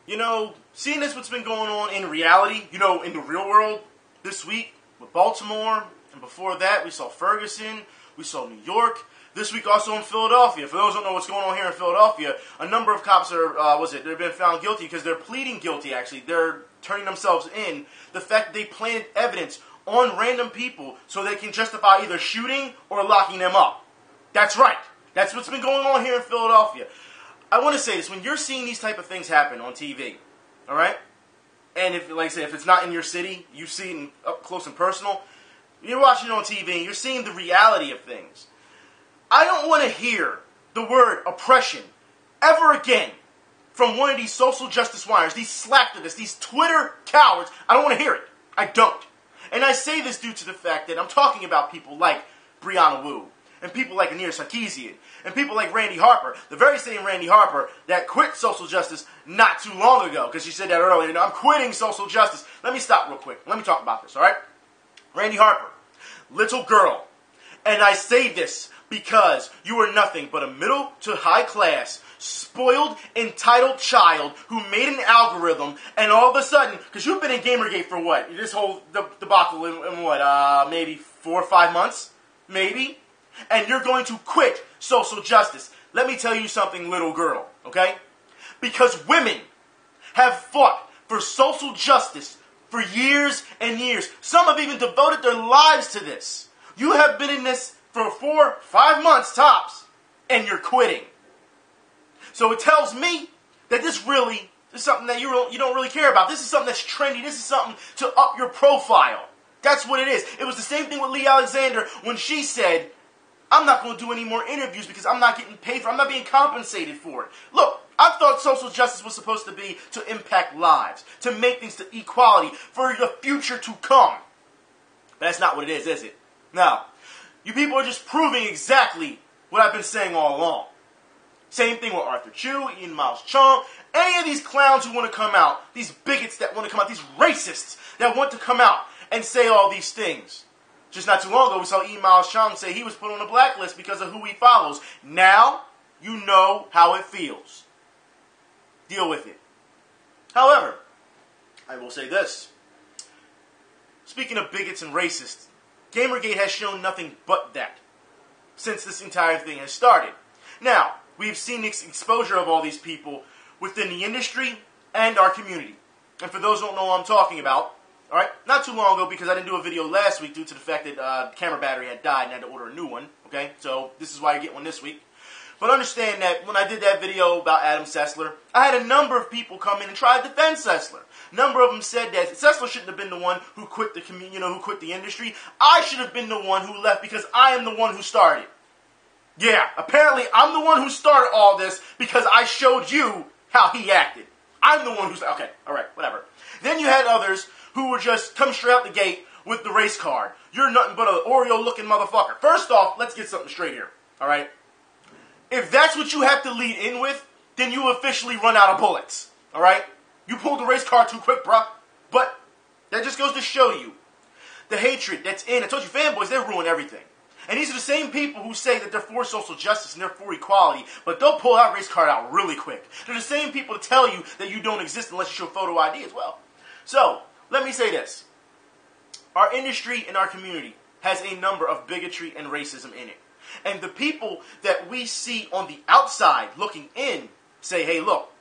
You know, seeing this what's been going on in reality, you know, in the real world this week with Baltimore, and before that we saw Ferguson, we saw New York, this week also in Philadelphia. For those who don't know what's going on here in Philadelphia, a number of cops are, they've been found guilty because they're pleading guilty, actually. They're turning themselves in. The fact that they planted evidence on random people so they can justify either shooting or locking them up. That's right. That's what's been going on here in Philadelphia. I want to say this, when you're seeing these type of things happen on TV, all right? And if, like I said, if it's not in your city, you see it up close and personal, you're watching it on TV and you're seeing the reality of things. I don't want to hear the word oppression ever again from one of these social justice whiners, these slacktivists, these Twitter cowards. I don't want to hear it. I don't. And I say this due to the fact that I'm talking about people like Brianna Wu, and people like Anita Sarkeesian, and people like Randy Harper, the very same Randy Harper that quit social justice not too long ago, because she said that earlier. You know, I'm quitting social justice. Let me stop real quick. Let me talk about this, all right? Randy Harper, little girl, and I say this because you are nothing but a middle to high class, spoiled, entitled child who made an algorithm, and all of a sudden, because you've been in GamerGate for what? This whole debacle in what, maybe 4 or 5 months? Maybe? And you're going to quit social justice. Let me tell you something, little girl, okay? Because women have fought for social justice for years and years. Some have even devoted their lives to this. You have been in this for 4 or 5 months tops, and you're quitting. So it tells me that this really is something that you don't really care about. This is something that's trendy. This is something to up your profile. That's what it is. It was the same thing with Lee Alexander when she said, I'm not going to do any more interviews because I'm not getting paid for it. I'm not being compensated for it. Look, I thought social justice was supposed to be to impact lives, to make things to equality for the future to come. But that's not what it is it? Now, you people are just proving exactly what I've been saying all along. Same thing with Arthur Chu, Ian Miles Chung, any of these clowns who want to come out, these bigots that want to come out, these racists that want to come out and say all these things. Just not too long ago, we saw Ian Miles Chung say he was put on a blacklist because of who he follows. Now, you know how it feels. Deal with it. However, I will say this. Speaking of bigots and racists, GamerGate has shown nothing but that since this entire thing has started. Now, we've seen the exposure of all these people within the industry and our community. And for those who don't know what I'm talking about, all right, not too long ago, because I didn't do a video last week due to the fact that the camera battery had died and I had to order a new one, okay? So this is why you get one this week. But understand that when I did that video about Adam Sessler, I had a number of people come in and try to defend Sessler. A number of them said that Sessler shouldn't have been the one who quit the who quit the industry. I should have been the one who left because I am the one who started. Yeah, apparently I'm the one who started all this because I showed you how he acted. I'm the one who's... Okay, all right, whatever. Then you had others who were just come straight out the gate with the race card. You're nothing but an Oreo-looking motherfucker. First off, let's get something straight here, all right? If that's what you have to lead in with, then you officially run out of bullets, all right? You pulled the race card too quick, bruh. But that just goes to show you the hatred that's in. I told you, fanboys, they ruin everything. And these are the same people who say that they're for social justice and they're for equality, but they'll pull that race card out really quick. They're the same people to tell you that you don't exist unless you show photo ID as well. So, let me say this. Our industry and our community has a number of bigotry and racism in it. And the people that we see on the outside looking in say, hey, look,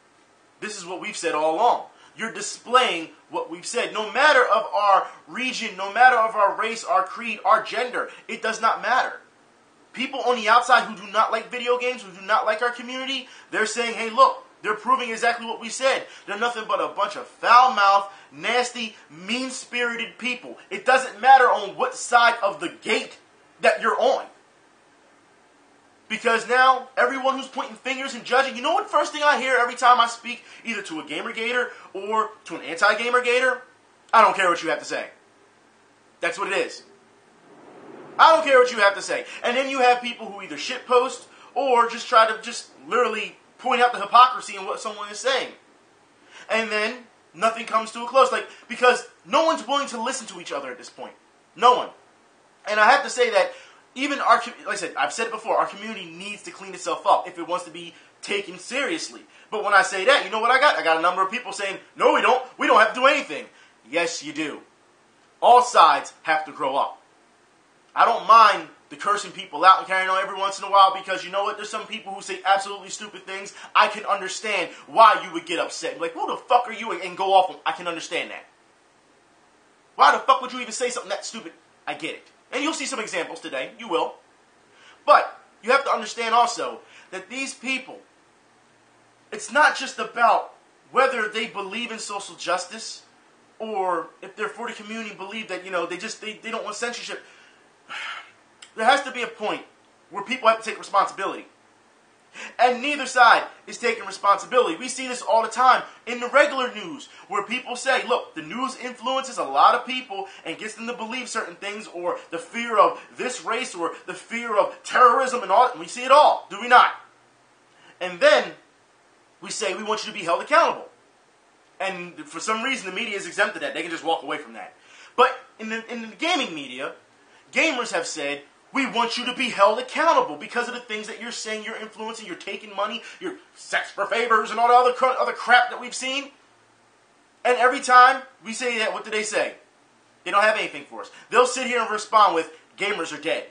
this is what we've said all along. You're displaying what we've said. No matter of our region, no matter of our race, our creed, our gender, it does not matter. People on the outside who do not like video games, who do not like our community, they're saying, hey, look, they're proving exactly what we said. They're nothing but a bunch of foul-mouthed, nasty, mean-spirited people. It doesn't matter on what side of the gate that you're on. Because now, everyone who's pointing fingers and judging, you know what first thing I hear every time I speak, either to a GamerGater or to an anti-GamerGater? I don't care what you have to say. That's what it is. I don't care what you have to say. And then you have people who either shitpost or just try to just literally point out the hypocrisy in what someone is saying. And then nothing comes to a close. Because no one's willing to listen to each other at this point. No one. And I have to say that even our, like I said, I've said it before, our community needs to clean itself up if it wants to be taken seriously. But when I say that, you know what I got? I got a number of people saying, no, we don't. We don't have to do anything. Yes, you do. All sides have to grow up. I don't mind the cursing people out and carrying on every once in a while because you know what? There's some people who say absolutely stupid things. I can understand why you would get upset. Like, who the fuck are you? And go off. I can understand that. Why the fuck would you even say something that stupid? I get it. And you'll see some examples today. You will. But you have to understand also that these people, it's not just about whether they believe in social justice or if they're for the community believe that, you know, they don't want censorship. There has to be a point where people have to take responsibility. And neither side is taking responsibility. We see this all the time in the regular news where people say, look, the news influences a lot of people and gets them to believe certain things or the fear of this race or the fear of terrorism and all. And we see it all, do we not? And then we say we want you to be held accountable. And for some reason the media is exempt of that. They can just walk away from that. But in the gaming media, gamers have said, we want you to be held accountable because of the things that you're saying, you're influencing, you're taking money, you're sex for favors and all the other crap that we've seen. And every time we say that, what do they say? They don't have anything for us. They'll sit here and respond with, gamers are dead.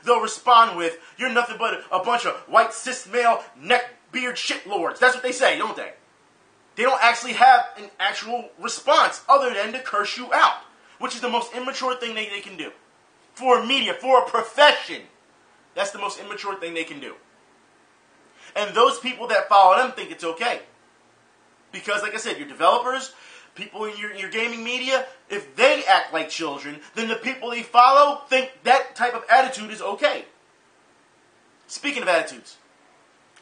They'll respond with, you're nothing but a bunch of white cis male neckbeard shitlords. That's what they say, don't they? They don't actually have an actual response other than to curse you out, which is the most immature thing they can do. For media, for a profession, that's the most immature thing they can do. And those people that follow them think it's okay. Because, like I said, your developers, people in your gaming media, if they act like children, then the people they follow think that type of attitude is okay. Speaking of attitudes,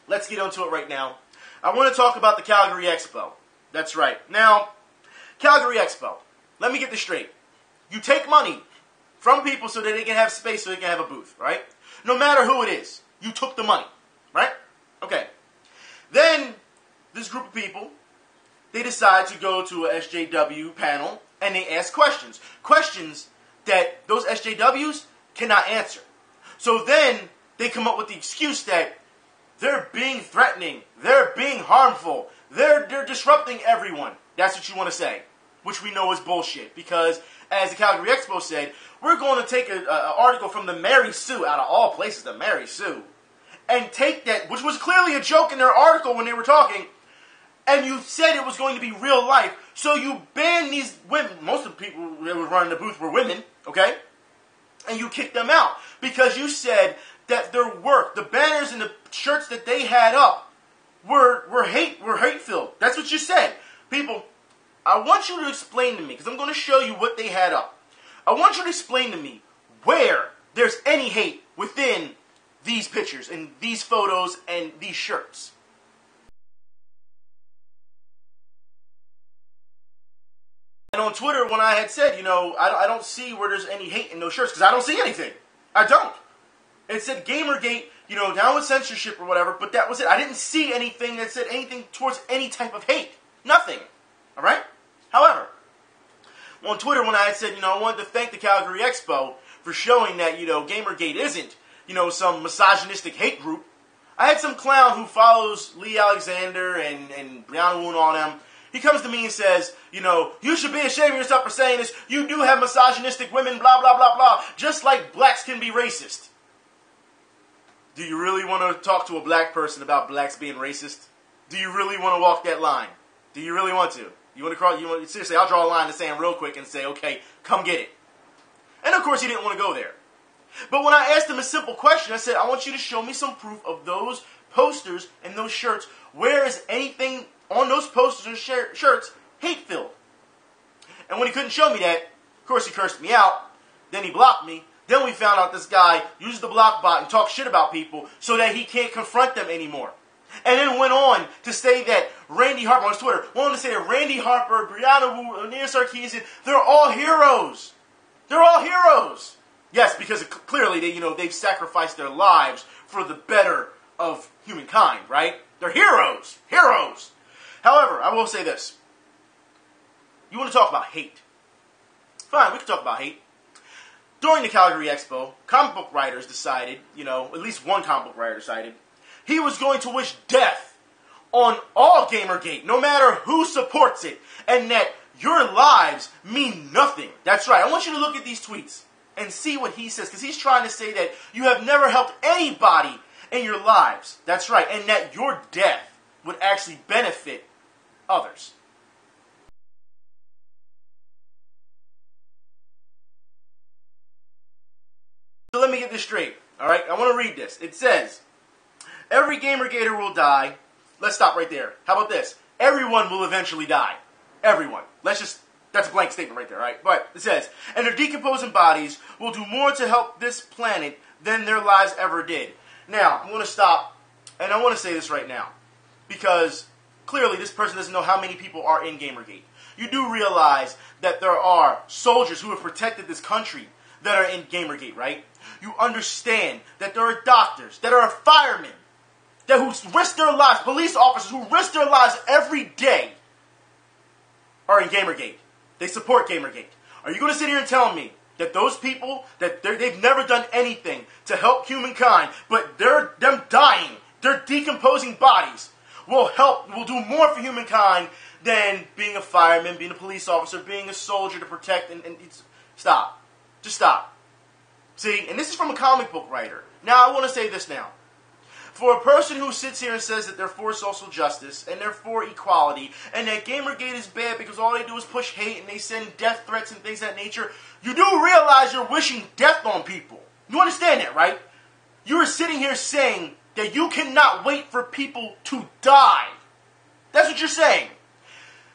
let's get onto it right now. I want to talk about the Calgary Expo. That's right. Now, Calgary Expo, let me get this straight. You take money from people so that they can have space, so they can have a booth, right? No matter who it is, you took the money, right? Okay. Then, this group of people, they decide to go to a SJW panel, and they ask questions. Questions that those SJWs cannot answer. So then, they come up with the excuse that they're being threatening, they're being harmful, they're disrupting everyone. That's what you want to say, which we know is bullshit, because as the Calgary Expo said, we're going to take an article from the Mary Sue, out of all places, the Mary Sue, and take that, which was clearly a joke in their article when they were talking, and you said it was going to be real life, so you banned these women. Most of the people that were running the booth were women, okay? And you kicked them out, because you said that their work, the banners and the shirts that they had up, were hate-filled. That's what you said. People, I want you to explain to me, because I'm going to show you what they had up. I want you to explain to me where there's any hate within these pictures and these photos and these shirts. And on Twitter, when I had said, you know, I don't see where there's any hate in those shirts, because I don't see anything. I don't. It said GamerGate, you know, down with censorship or whatever, but that was it. I didn't see anything that said anything towards any type of hate. Nothing. All right? However, on Twitter, when I had said, you know, I wanted to thank the Calgary Expo for showing that, you know, GamerGate isn't, you know, some misogynistic hate group, I had some clown who follows Lee Alexander and Brianna Wu and all them. He comes to me and says, you know, you should be ashamed of yourself for saying this. You do have misogynistic women, blah, blah, blah, blah. Just like blacks can be racist. Do you really want to talk to a black person about blacks being racist? Do you really want to walk that line? Do you really want to? You want to cross? You want seriously? I'll draw a line in the sand real quick and say, okay, come get it. And of course, he didn't want to go there. But when I asked him a simple question, I said, I want you to show me some proof of those posters and those shirts. Where is anything on those posters and shirts hate-filled? And when he couldn't show me that, of course, he cursed me out. Then he blocked me. Then we found out this guy uses the block bot and talks shit about people so that he can't confront them anymore. And then went on to say that Randy Harper, on his Twitter, went on to say that Randy Harper, Brianna Wu, Anita Sarkeesian, they're all heroes. They're all heroes. Yes, because clearly they've sacrificed their lives for the better of humankind, right? They're heroes. Heroes. However, I will say this. You want to talk about hate? Fine, we can talk about hate. During the Calgary Expo, comic book writers decided, at least one comic book writer decided, he was going to wish death on all GamerGate, no matter who supports it, and that your lives mean nothing. That's right. I want you to look at these tweets and see what he says, because he's trying to say that you have never helped anybody in your lives. That's right. And that your death would actually benefit others. So let me get this straight. All right? I want to read this. It says, every GamerGator will die. Let's stop right there. How about this? Everyone will eventually die. Everyone. That's a blank statement right there, right? But it says, and their decomposing bodies will do more to help this planet than their lives ever did. Now, I'm going to stop, and I want to say this right now, because clearly this person doesn't know how many people are in GamerGate. You do realize that there are soldiers who have protected this country that are in GamerGate, right? You understand that there are doctors, that are firemen, that who risk their lives, police officers who risk their lives every day are in GamerGate. They support GamerGate. Are you going to sit here and tell me that those people, that they've never done anything to help humankind, but them dying, their decomposing bodies will do more for humankind than being a fireman, being a police officer, being a soldier to protect, and stop. Just stop. See, and this is from a comic book writer. Now, I want to say this now. For a person who sits here and says that they're for social justice, and they're for equality, and that GamerGate is bad because all they do is push hate, and they send death threats and things of that nature, you do realize you're wishing death on people. You understand that, right? You are sitting here saying that you cannot wait for people to die. That's what you're saying.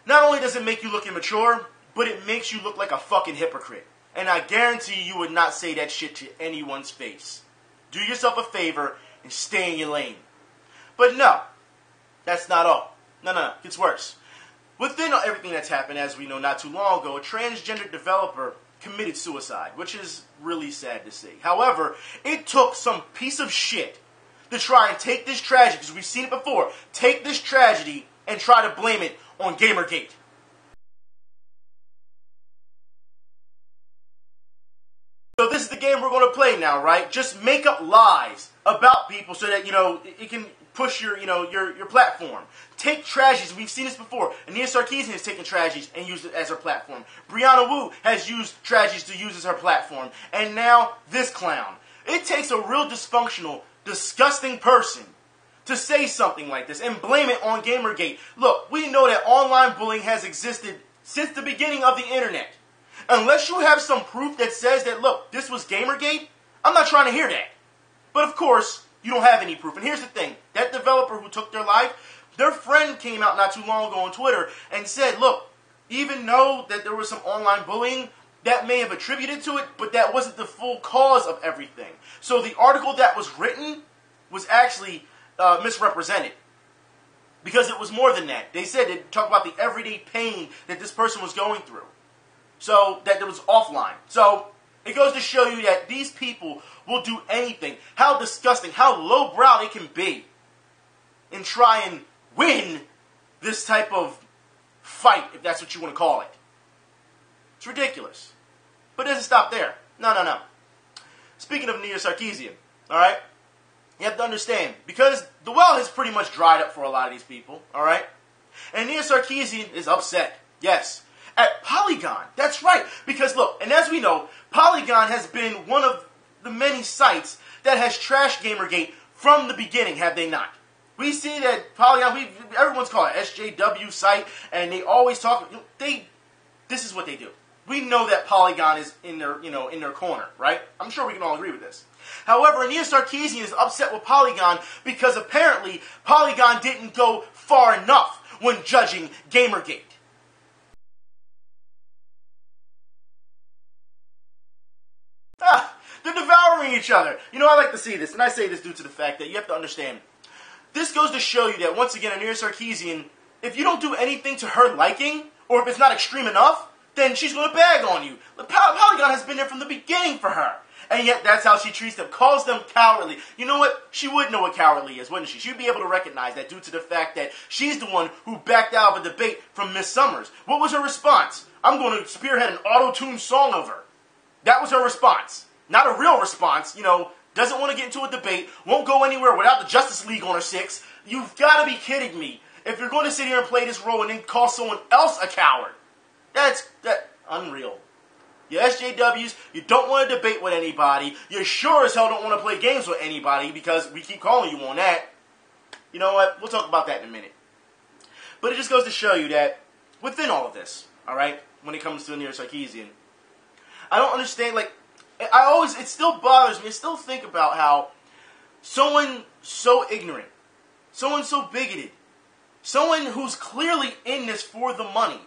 Not only does it make you look immature, but it makes you look like a fucking hypocrite. And I guarantee you would not say that shit to anyone's face. Do yourself a favor and stay in your lane. But no, that's not all. No, it gets worse. Within everything that's happened, as we know not too long ago, a transgender developer committed suicide, which is really sad to see. However, it took some piece of shit to try and take this tragedy, because we've seen it before, take this tragedy and try to blame it on GamerGate. So this is the game we're going to play now, right? Just make up lies about people so that, it can push your platform. Take tragedies. We've seen this before. Anita Sarkeesian has taken tragedies and used it as her platform. Brianna Wu has used tragedies to use as her platform. And now this clown. It takes a real dysfunctional, disgusting person to say something like this and blame it on GamerGate. Look, we know that online bullying has existed since the beginning of the internet. Unless you have some proof that says that, look, this was GamerGate, I'm not trying to hear that. But of course, you don't have any proof. And here's the thing. That developer who took their life, their friend came out not too long ago on Twitter and said, look, even though that there was some online bullying, that may have attributed to it, but that wasn't the full cause of everything. So the article that was written was actually misrepresented. Because it was more than that. They said, they talked about the everyday pain that this person was going through. So that it was offline. So it goes to show you that these people will do anything. How disgusting, how lowbrow they can be. And try and win this type of fight, if that's what you want to call it. It's ridiculous. But it doesn't stop there. No. Speaking of Anita Sarkeesian, alright? You have to understand, because the well has pretty much dried up for a lot of these people, alright? And Anita Sarkeesian is upset. Yes. At Polygon. That's right. Because look, and as we know, Polygon has been one of the many sites that has trashed GamerGate from the beginning, have they not? We see that Polygon, everyone's called it SJW site, and they always talk, this is what they do. We know that Polygon is in their corner, right? I'm sure we can all agree with this. However, Anita Sarkeesian is upset with Polygon because apparently Polygon didn't go far enough when judging GamerGate. They're devouring each other. I like to see this, and I say this due to the fact that you have to understand. This goes to show you that, once again, Anita Sarkeesian, if you don't do anything to her liking, or if it's not extreme enough, then she's going to bag on you. Polygon has been there from the beginning for her. And yet, that's how she treats them, calls them cowardly. You know what? She would know what cowardly is, wouldn't she? She'd be able to recognize that due to the fact that she's the one who backed out of a debate from Miss Summers. What was her response? I'm going to spearhead an auto-tune song of her. That was her response. Not a real response, doesn't want to get into a debate, won't go anywhere without the Justice League on her 6. You've got to be kidding me. If you're going to sit here and play this role and then call someone else a coward, that's unreal. You're SJWs, you don't want to debate with anybody, you sure as hell don't want to play games with anybody because we keep calling you on that. You know what? We'll talk about that in a minute. But it just goes to show you that within all of this, alright, when it comes to Anita Sarkeesian, I don't understand, like, it still bothers me, I still think about how someone so ignorant, someone so bigoted, someone who's clearly in this for the money,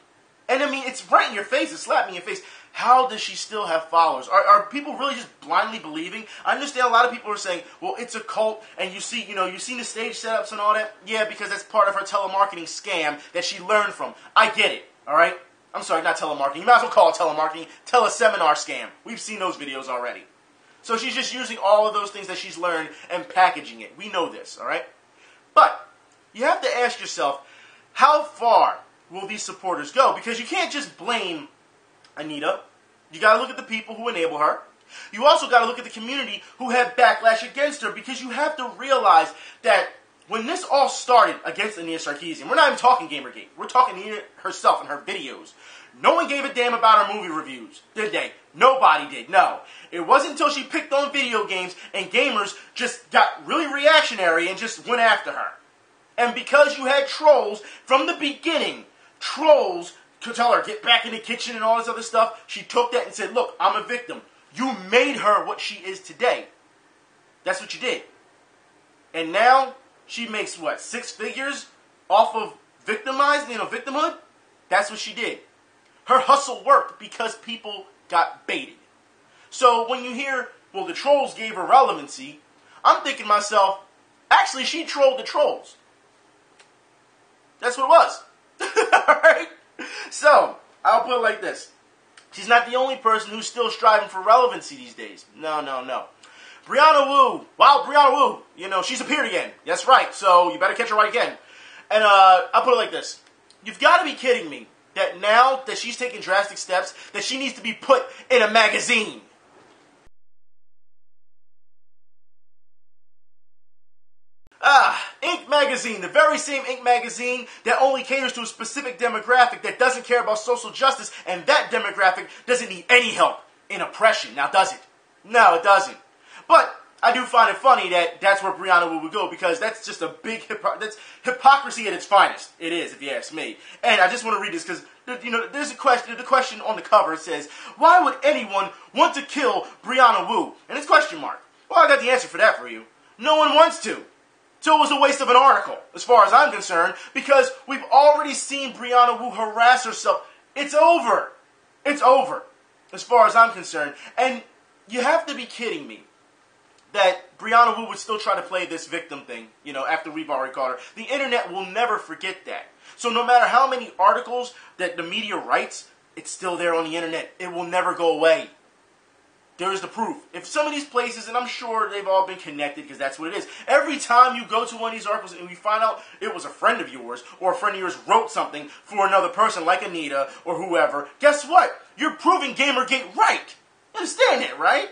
and I mean, it's right in your face, it's slapping in your face, how does she still have followers? Are people really just blindly believing? I understand a lot of people are saying, well, it's a cult, and you've seen the stage setups and all that. Yeah, because that's part of her telemarketing scam that she learned from. I get it, all right? I'm sorry, not telemarketing. You might as well call it telemarketing. Teleseminar scam. We've seen those videos already. So she's just using all of those things that she's learned and packaging it. We know this, all right? But you have to ask yourself, how far will these supporters go? Because you can't just blame Anita. You got to look at the people who enable her. You also got to look at the community who had backlash against her, because you have to realize that when this all started against Anita Sarkeesian, we're not even talking GamerGate. We're talking Anita herself and her videos. No one gave a damn about her movie reviews, did they? Nobody did, no. It wasn't until she picked on video games and gamers just got really reactionary and just went after her. And because you had trolls from the beginning, trolls to tell her, get back in the kitchen and all this other stuff, she took that and said, look, I'm a victim. You made her what she is today. That's what you did. And now she makes, what, 6 figures off of victimhood? That's what she did. Her hustle worked because people got baited. So when you hear, well, the trolls gave her relevancy, I'm thinking to myself, actually, she trolled the trolls. That's what it was. Alright? So, I'll put it like this. She's not the only person who's still striving for relevancy these days. No. Brianna Wu. Wow, Brianna Wu. She's appeared again. That's right. So, you better catch her right again. And, I'll put it like this. You've got to be kidding me that now that she's taking drastic steps, that she needs to be put in a magazine. Ink Magazine, the very same Ink Magazine that only caters to a specific demographic that doesn't care about social justice, and that demographic doesn't need any help in oppression. Now, does it? No, it doesn't. But I do find it funny that that's where Brianna Wu would go, because that's just a big that's hypocrisy at its finest. It is, if you ask me. And I just want to read this because there's a question. The question on the cover says, "Why would anyone want to kill Brianna Wu?" And it's question mark. Well, I got the answer for that for you. No one wants to. So it was a waste of an article, as far as I'm concerned, because we've already seen Brianna Wu harass herself. It's over. It's over, as far as I'm concerned. And you have to be kidding me that Brianna Wu would still try to play this victim thing, after we've already caught her. The internet will never forget that. So no matter how many articles that the media writes, it's still there on the internet. It will never go away. There's the proof. If some of these places, and I'm sure they've all been connected because that's what it is. Every time you go to one of these articles and you find out it was a friend of yours, or a friend of yours wrote something for another person like Anita or whoever, guess what? You're proving GamerGate right. You understand that, right?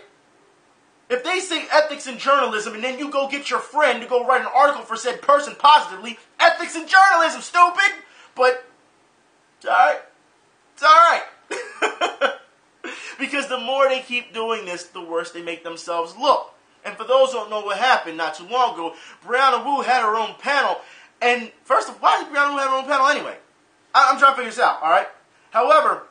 If they say ethics in journalism and then you go get your friend to go write an article for said person positively, ethics in journalism, stupid! But, it's alright. It's alright. Because the more they keep doing this, the worse they make themselves look. And for those who don't know what happened not too long ago, Brianna Wu had her own panel. And first of all, why did Brianna Wu have her own panel anyway? I'm trying to figure this out, alright? However,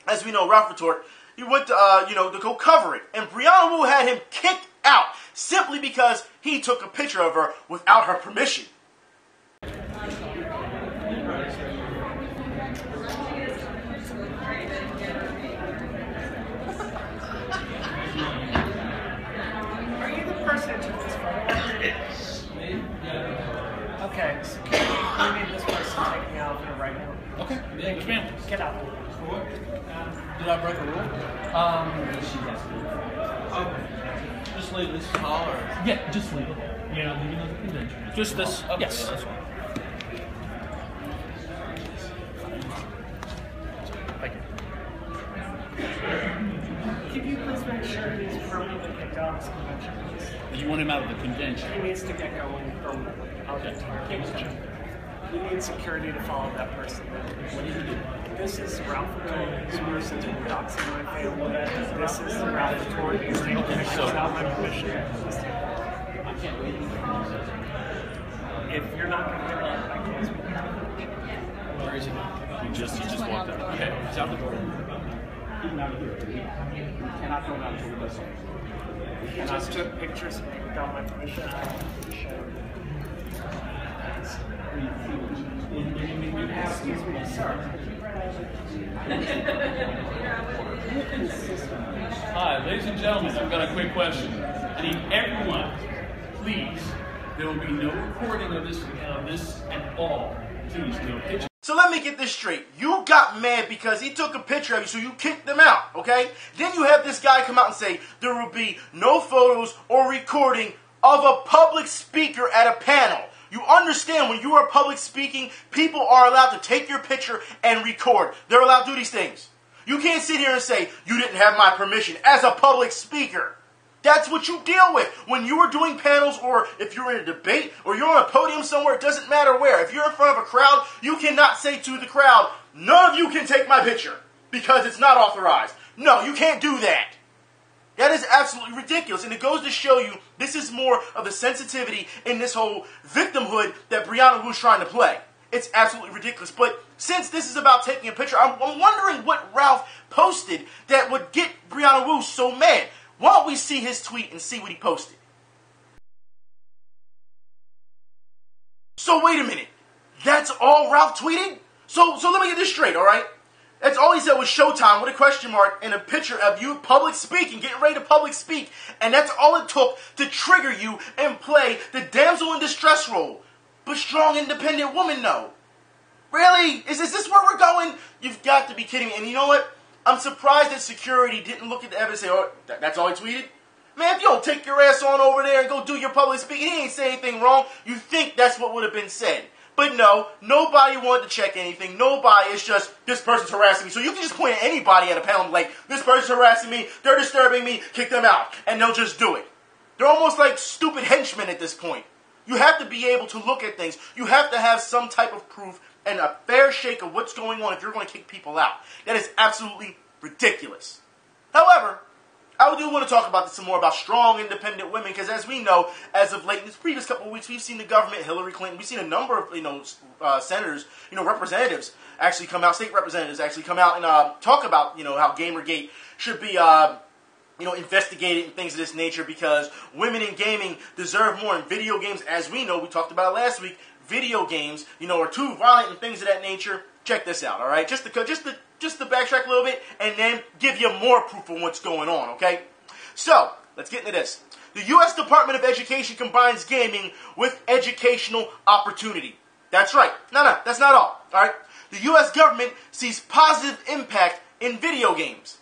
as we know, Ralph Retort, he went to, to go cover it. And Brianna Wu had him kicked out simply because he took a picture of her without her permission. Okay, so can you need this person take me out here right now? Okay, thanks, ma'am. Get out. Did I break a rule? Just leave this call, or? Yeah, just leave it. You're not leaving the convention. Just this? Okay, yes. That's fine. Thank you. Could you please make sure he's permanently kicked out of this convention, please? You want him out of the convention? He needs to get going permanently. I'll get to your picture. You need security to follow that person. What do you do? This is Ralph McCoy. This person's doxing my family. This is Ralph McCoy. He's taking pictures without my permission. I can't wait. If you're not going to do it, I can't speak. Where is he? He just walked out. Okay, he's out the door. Even out of here, we cannot go down to the vessel. He just took pictures without my permission. I have to show you. Excuse me, sir. Hi, ladies and gentlemen, I've got a quick question. I need everyone, please. There will be no recording of this at all. Please, no picture. So let me get this straight. You got mad because he took a picture of you, so you kicked him out, okay? Then you have this guy come out and say there will be no photos or recording of a public speaker at a panel. You understand when you are public speaking, people are allowed to take your picture and record. They're allowed to do these things. You can't sit here and say, you didn't have my permission as a public speaker. That's what you deal with. When you are doing panels, or if you're in a debate, or you're on a podium somewhere, it doesn't matter where. If you're in front of a crowd, you cannot say to the crowd, none of you can take my picture because it's not authorized. No, you can't do that. That is absolutely ridiculous. And it goes to show you this is more of the sensitivity in this whole victimhood that Brianna Wu is trying to play. It's absolutely ridiculous. But since this is about taking a picture, I'm wondering what Ralph posted that would get Brianna Wu so mad. Why don't we see his tweet and see what he posted? So wait a minute. That's all Ralph tweeted? So let me get this straight, all right? That's all he said was Showtime with a question mark and a picture of you public speaking, getting ready to public speak. And that's all it took to trigger you and play the damsel in distress role. But strong, independent woman, no. Really? Is this where we're going? You've got to be kidding me. And you know what? I'm surprised that security didn't look at the evidence and say, oh, that's all he tweeted? Man, if you don't take your ass on over there and go do your public speaking, he ain't say anything wrong. You think that's what would have been said. But no, nobody wanted to check anything. Nobody. It's just, this person's harassing me. So you can just point at anybody at a panel like, this person's harassing me, they're disturbing me, kick them out. And they'll just do it. They're almost like stupid henchmen at this point. You have to be able to look at things. You have to have some type of proof and a fair shake of what's going on if you're going to kick people out. That is absolutely ridiculous. However, I do want to talk about this some more about strong, independent women, because as we know, as of late, in this previous couple of weeks, we've seen the government, Hillary Clinton, we've seen a number of, senators, representatives actually come out, state representatives actually come out and talk about, how GamerGate should be, investigated and things of this nature because women in gaming deserve more in video games. As we know, we talked about it last week, video games, are too violent and things of that nature. Check this out, all right? Just to backtrack a little bit and then give you more proof of what's going on, okay? So, let's get into this. The U.S. Department of Education combines gaming with educational opportunity. That's right. No, that's not all right? The U.S. government sees positive impact in video games.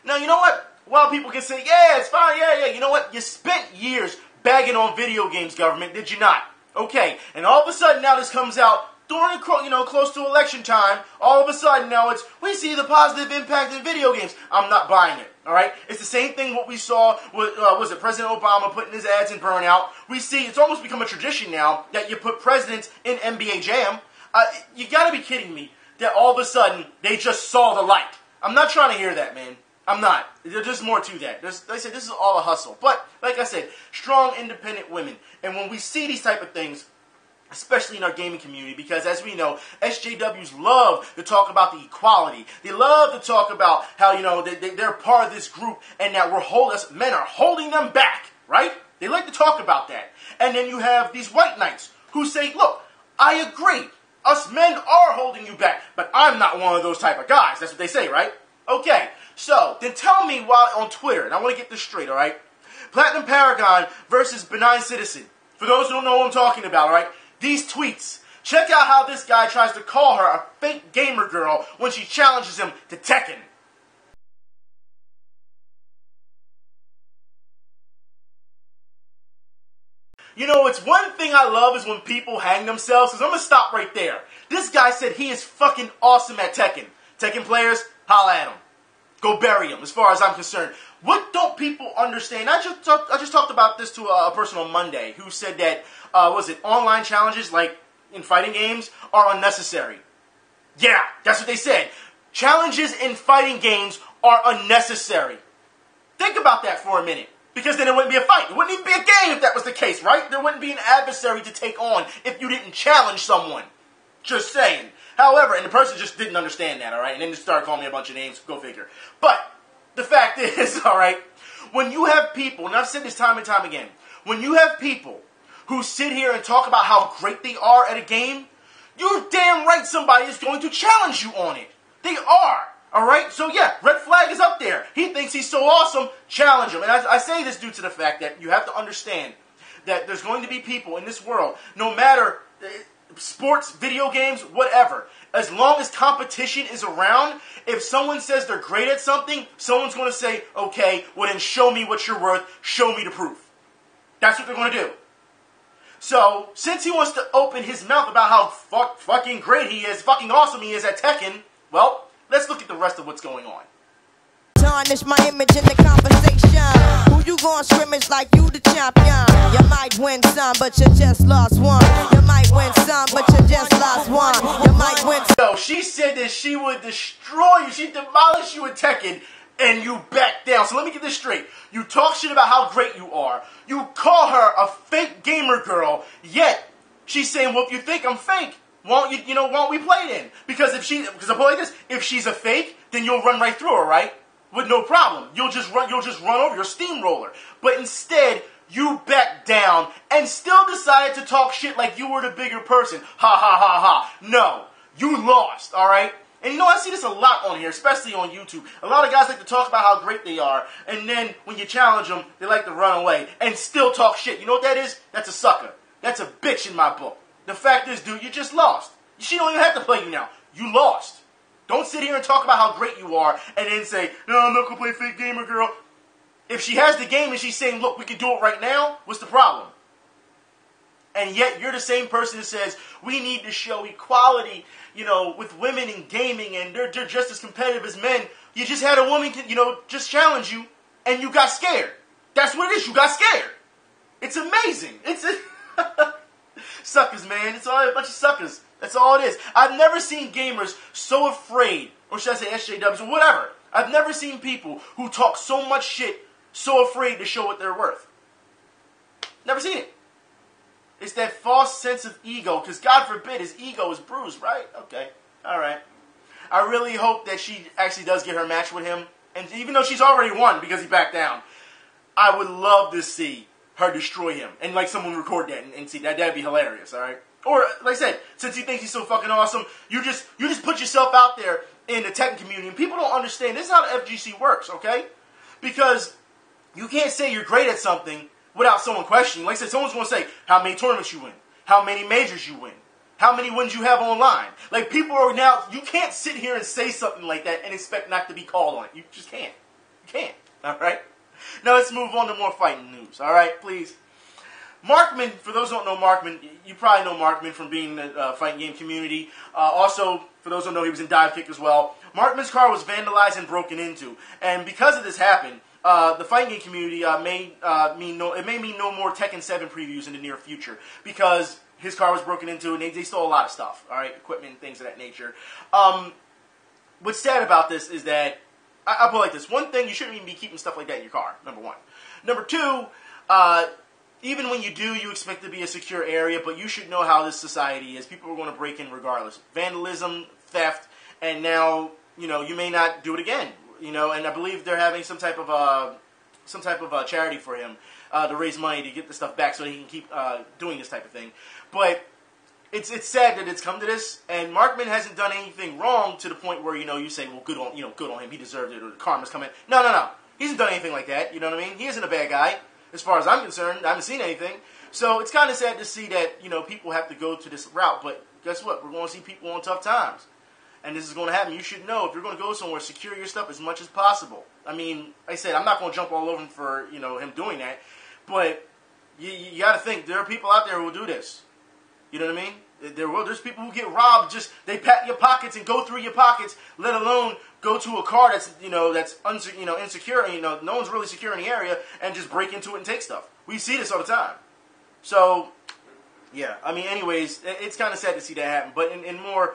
Now, you know what? While people can say, yeah, it's fine, yeah, you know what? You spent years bagging on video games, government, did you not? Okay, and all of a sudden now this comes out during, close to election time, all of a sudden now we see the positive impact in video games. I'm not buying it, all right? It's the same thing what we saw with, President Obama putting his ads in Burnout. We see, it's almost become a tradition now that you put presidents in NBA Jam. You gotta be kidding me that all of a sudden they just saw the light. I'm not trying to hear that, man. I'm not. There's just more to that. They say this is all a hustle. But, like I said, strong, independent women. And when we see these type of things, especially in our gaming community, because as we know, SJWs love to talk about the equality. They love to talk about how, they're part of this group and that us men are holding them back, right? They like to talk about that. And then you have these white knights who say, look, I agree. Us men are holding you back, but I'm not one of those type of guys. That's what they say, right? Okay, so then tell me why on Twitter, and I want to get this straight, all right? Platinum Paragon versus Benign Citizen. For those who don't know what I'm talking about, all right? These tweets. Check out how this guy tries to call her a fake gamer girl when she challenges him to Tekken. It's one thing I love is when people hang themselves, because I'm going to stop right there. This guy said he is fucking awesome at Tekken. Tekken players, holla at him. Go bury him, as far as I'm concerned. What don't people understand? I just talked about this to a person on Monday who said that, online challenges, like in fighting games, are unnecessary. Yeah, that's what they said. Challenges in fighting games are unnecessary. Think about that for a minute. Because then it wouldn't be a fight. It wouldn't even be a game if that was the case, right? There wouldn't be an adversary to take on if you didn't challenge someone. Just saying. However, and the person just didn't understand that, alright? And then just started calling me a bunch of names. Go figure. But the fact is, alright, when you have people, and I've said this time and time again, when you have people who sit here and talk about how great they are at a game, you're damn right somebody is going to challenge you on it. They are. Alright? So yeah, red flag is up there. He thinks he's so awesome. Challenge him. And I say this due to the fact that you have to understand that there's going to be people in this world, no matter sports, video games, whatever, as long as competition is around, if someone says they're great at something, someone's going to say, okay, well then show me what you're worth. Show me the proof. That's what they're going to do. So, since he wants to open his mouth about how fucking great he is, fucking awesome he is at Tekken, well, let's look at the rest of what's going on. Tarnish my image in the conversation. Who you gonna scrimmage like you the champion? You might win some, but you just lost one. You might win some, but you just lost one. You might win. So she said that she would destroy you. She'd demolish you in Tekken, and you back down. So let me get this straight. You talk shit about how great you are. You call her a fake gamer girl, yet she's saying, well, if you think I'm fake, won't we play then? Because because I put it like this, if she's a fake, then you'll run right through her, right? With no problem. You'll just run over your steamroller. But instead, you back down and still decided to talk shit like you were the bigger person. Ha ha ha ha. No. You lost, alright? And I see this a lot on here, especially on YouTube. A lot of guys like to talk about how great they are, and then when you challenge them, they like to run away and still talk shit. You know what that is? That's a sucker. That's a bitch in my book. The fact is, dude, you just lost. She don't even have to play you now. You lost. Don't sit here and talk about how great you are and then say, no, I'm not going to play fake gamer girl. If she has the game and she's saying, look, we can do it right now, what's the problem? And yet you're the same person that says, we need to show equality, with women in gaming, and they're just as competitive as men. You just had a woman, just challenge you, and you got scared. That's what it is. You got scared. It's amazing. Suckers, man. It's all a bunch of suckers. That's all it is. I've never seen gamers so afraid, or should I say SJWs, or whatever. I've never seen people who talk so much shit, so afraid to show what they're worth. Never seen it. It's that false sense of ego, because God forbid his ego is bruised, right? Okay, all right. I really hope that she actually does get her match with him, and even though she's already won because he backed down, I would love to see her destroy him, and like someone record that and see that. That'd be hilarious, all right? Or, like I said, since he thinks he's so fucking awesome, you just put yourself out there in the Tekken community, and people don't understand. This is how the FGC works, okay? Because you can't say you're great at something without someone questioning. Like I said, someone's going to say how many tournaments you win, how many majors you win, how many wins you have online. Like, people are now, you can't sit here and say something like that and expect not to be called on it. You just can't. You can't, all right? Now let's move on to more fighting news, all right, please. Markman, for those who don't know Markman, you probably know Markman from being in the fighting game community. Also, for those who don't know, he was in Dive Kick as well. Markman's car was vandalized and broken into. And because of this happened, the fighting game community may mean no more Tekken 7 previews in the near future. Because his car was broken into and they stole a lot of stuff, all right, equipment, things of that nature. What's sad about this is that, I'll put it like this. One thing, you shouldn't even be keeping stuff like that in your car, number one. Number two, even when you do, you expect it to be a secure area, but you should know how this society is. People are going to break in regardless. Vandalism, theft, and now, you may not do it again. And I believe they're having some type of charity for him to raise money to get the stuff back so he can keep doing this type of thing. But it's sad that it's come to this, and Markman hasn't done anything wrong to the point where, you say, well, good on him, he deserved it, or the karma's coming. No. He hasn't done anything like that, you know what I mean? He isn't a bad guy. As far as I'm concerned, I haven't seen anything. So it's kind of sad to see that, people have to go to this route. But guess what? We're going to see people on tough times. And this is going to happen. You should know, if you're going to go somewhere, secure your stuff as much as possible. I mean, like I said, I'm not going to jump all over him for, him doing that. But you got to think, there are people out there who will do this. You know what I mean? There's people who get robbed. Just they pat your pockets and go through your pockets. Let alone go to a car that's insecure. No one's really secure in the area, and just break into it and take stuff. We see this all the time. So. Yeah, I mean, anyways, it's kind of sad to see that happen. But in more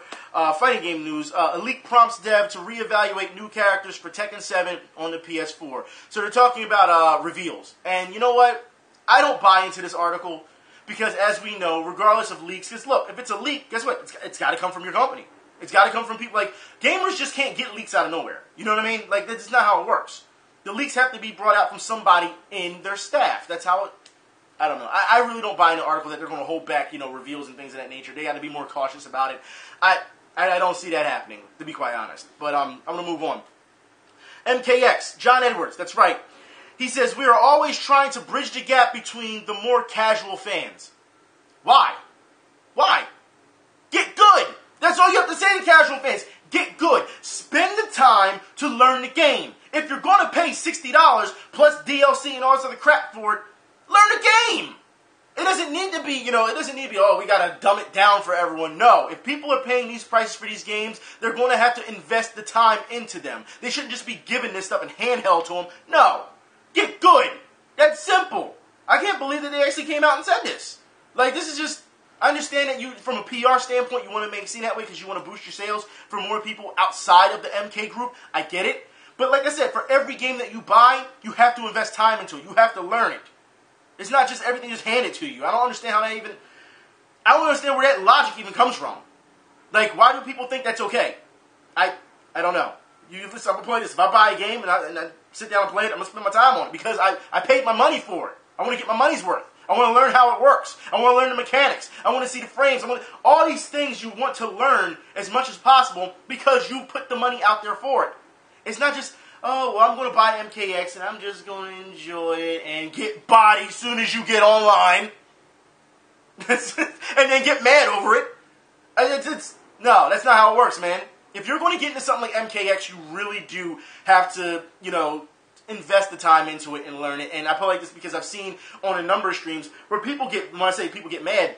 fighting game news, a leak prompts dev to reevaluate new characters for Tekken 7 on the PS4. So they're talking about reveals. And you know what? I don't buy into this article because, as we know, regardless of leaks, because look, if it's a leak, guess what? It's got to come from your company. It's got to come from people. Like, gamers just can't get leaks out of nowhere. You know what I mean? Like, that's not how it works. The leaks have to be brought out from somebody in their staff. That's how it... I don't know. I really don't buy in the article that they're going to hold back, reveals and things of that nature. They got to be more cautious about it. I don't see that happening, to be quite honest. But I'm going to move on. MKX, John Edwards, that's right. He says, we are always trying to bridge the gap between the more casual fans. Why? Why? Get good. That's all you have to say to casual fans. Get good. Spend the time to learn the game. If you're going to pay $60 plus DLC and all this other crap for it, learn the game. It doesn't need to be, oh, we got to dumb it down for everyone. No. If people are paying these prices for these games, they're going to have to invest the time into them. They shouldn't just be giving this stuff in handheld to them. No. Get good. That's simple. I can't believe that they actually came out and said this. Like, this is just, I understand that you, from a PR standpoint, you want to make it seem that way because you want to boost your sales for more people outside of the MK group. I get it. But like I said, for every game that you buy, you have to invest time into it. You have to learn it. It's not just everything just handed to you. I don't understand how that even... I don't understand where that logic even comes from. Like, why do people think that's okay? I don't know. Listen, I'm going to play this. If I buy a game and I sit down and play it, I'm going to spend my time on it because I paid my money for it. I want to get my money's worth. I want to learn how it works. I want to learn the mechanics. I want to see the frames. All these things you want to learn as much as possible because you put the money out there for it. It's not just... oh, well, I'm going to buy MKX and I'm just going to enjoy it and get body as soon as you get online. And then get mad over it. No, that's not how it works, man. If you're going to get into something like MKX, you really do have to, invest the time into it and learn it. And I feel like this because I've seen on a number of streams where when I say people get mad,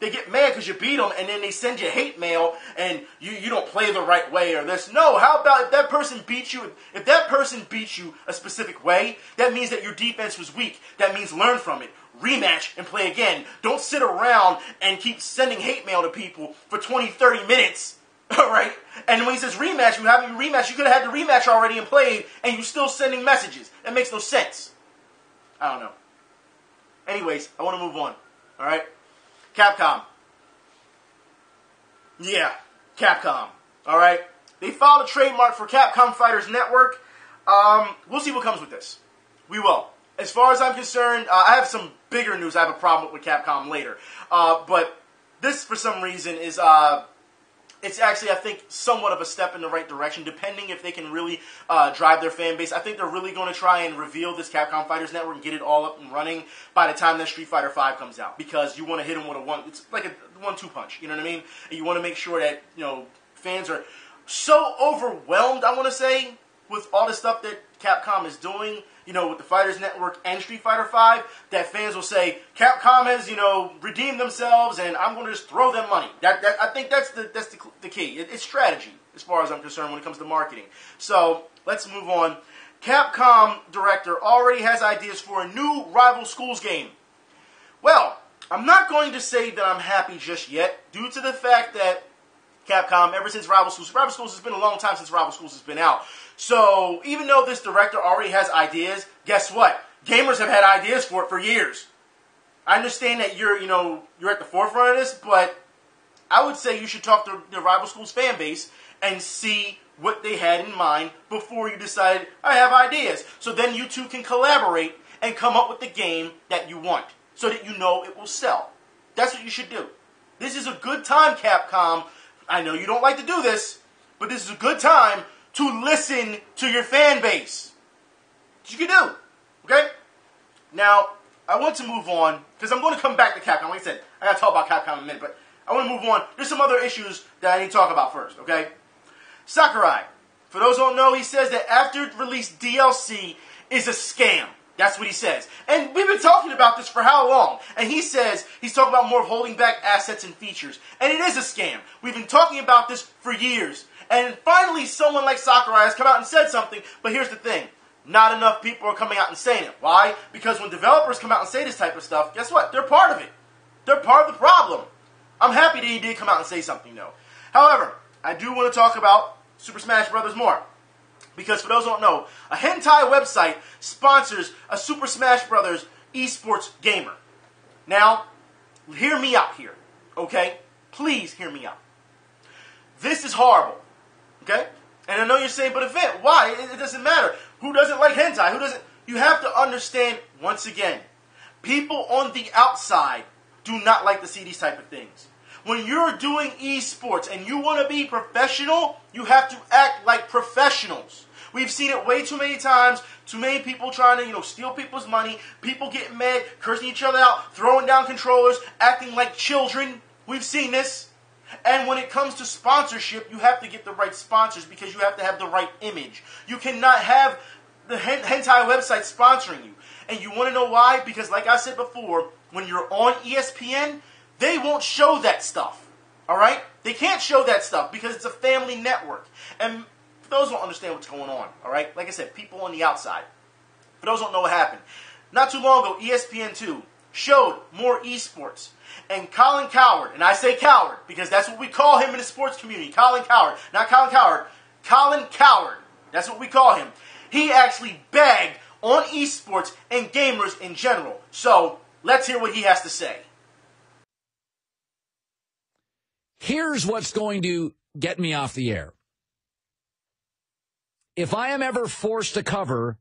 they get mad because you beat them, and then they send you hate mail, and you don't play the right way or this. No, how about if that person beats you? If that person beats you a specific way, that means that your defense was weak. That means learn from it. Rematch and play again. Don't sit around and keep sending hate mail to people for 20, 30 minutes. All right? And when he says rematch, you have your rematch. You could have had the rematch already and played, and you're still sending messages. That makes no sense. I don't know. Anyways, I want to move on. All right? Capcom. Yeah, Capcom. Alright? They filed a trademark for Capcom Fighters Network. We'll see what comes with this. We will. As far as I'm concerned, I have some bigger news I have a problem with Capcom later. But this, for some reason, is... it's actually, I think, somewhat of a step in the right direction, depending if they can really drive their fan base. I think they're really going to try and reveal this Capcom Fighters Network and get it all up and running by the time that Street Fighter V comes out. Because you want to hit them with it's like a 1-2 punch, you know what I mean? And you want to make sure that, fans are so overwhelmed, I want to say, with all the stuff that Capcom is doing, with the Fighters Network and Street Fighter V, that fans will say, Capcom has, redeemed themselves, and I'm going to just throw them money. I think that's the key. It's strategy, as far as I'm concerned, when it comes to marketing. So, let's move on. Capcom Director already has ideas for a new Rival Schools game. Well, I'm not going to say that I'm happy just yet, due to the fact that Capcom, ever since Rival Schools has been a long time since Rival Schools has been out. So, even though this director already has ideas, guess what? Gamers have had ideas for it for years. I understand that you're at the forefront of this, but I would say you should talk to the Rival Schools fan base and see what they had in mind before you decided, I have ideas. So then you two can collaborate and come up with the game that you want, so that you know it will sell. That's what you should do. This is a good time, Capcom. I know you don't like to do this, but this is a good time to listen to your fan base. What you can do, okay? Now, I want to move on, because I'm going to come back to Capcom. Like I said, I got to talk about Capcom in a minute, but I want to move on. There's some other issues that I need to talk about first, okay? Sakurai. For those who don't know, he says that after release DLC is a scam. That's what he says. And we've been talking about this for how long? And he says he's talking about more of holding back assets and features. And it is a scam. We've been talking about this for years. And finally, someone like Sakurai has come out and said something. But here's the thing. Not enough people are coming out and saying it. Why? Because when developers come out and say this type of stuff, guess what? They're part of it. They're part of the problem. I'm happy that he did come out and say something, though. However, I do want to talk about Super Smash Bros. More. Because for those who don't know, a hentai website sponsors a Super Smash Bros. Esports gamer. Now, hear me out here, okay? Please hear me out. This is horrible, okay? And I know you're saying, but Event, why? It doesn't matter. Who doesn't like hentai? Who doesn't? You have to understand, once again, people on the outside do not like to see these type of things. When you're doing esports and you want to be professional, you have to act like professionals. We've seen it way too many times. Too many people trying to, steal people's money. People getting mad, cursing each other out, throwing down controllers, acting like children. We've seen this. And when it comes to sponsorship, you have to get the right sponsors because you have to have the right image. You cannot have the hentai website sponsoring you. And you want to know why? Because like I said before, when you're on ESPN, they won't show that stuff, all right? They can't show that stuff because it's a family network. And for those who don't understand what's going on, all right? Like I said, people on the outside. For those who don't know what happened. Not too long ago, ESPN2 showed more esports. And Colin Cowherd, and I say Cowherd because that's what we call him in the sports community. Colin Cowherd. Not Colin Cowherd. Colin Cowherd. That's what we call him. He actually bagged on esports and gamers in general. So, let's hear what he has to say. Here's what's going to get me off the air. If I am ever forced to cover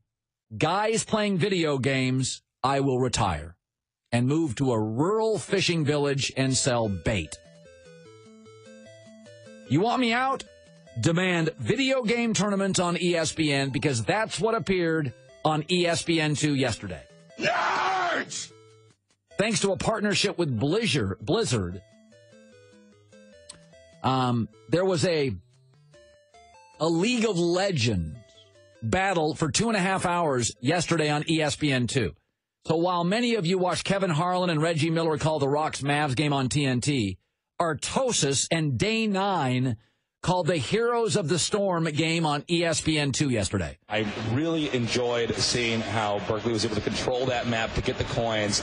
guys playing video games, I will retire and move to a rural fishing village and sell bait. You want me out? Demand video game tournaments on ESPN because that's what appeared on ESPN2 yesterday. Nerds! Thanks to a partnership with Blizzard, there was a League of Legends battle for 2.5 hours yesterday on ESPN2. So while many of you watched Kevin Harlan and Reggie Miller call the Rocks Mavs game on TNT, Artosis and Day 9 called the Heroes of the Storm game on ESPN2 yesterday. I really enjoyed seeing how Berkeley was able to control that map to get the coins,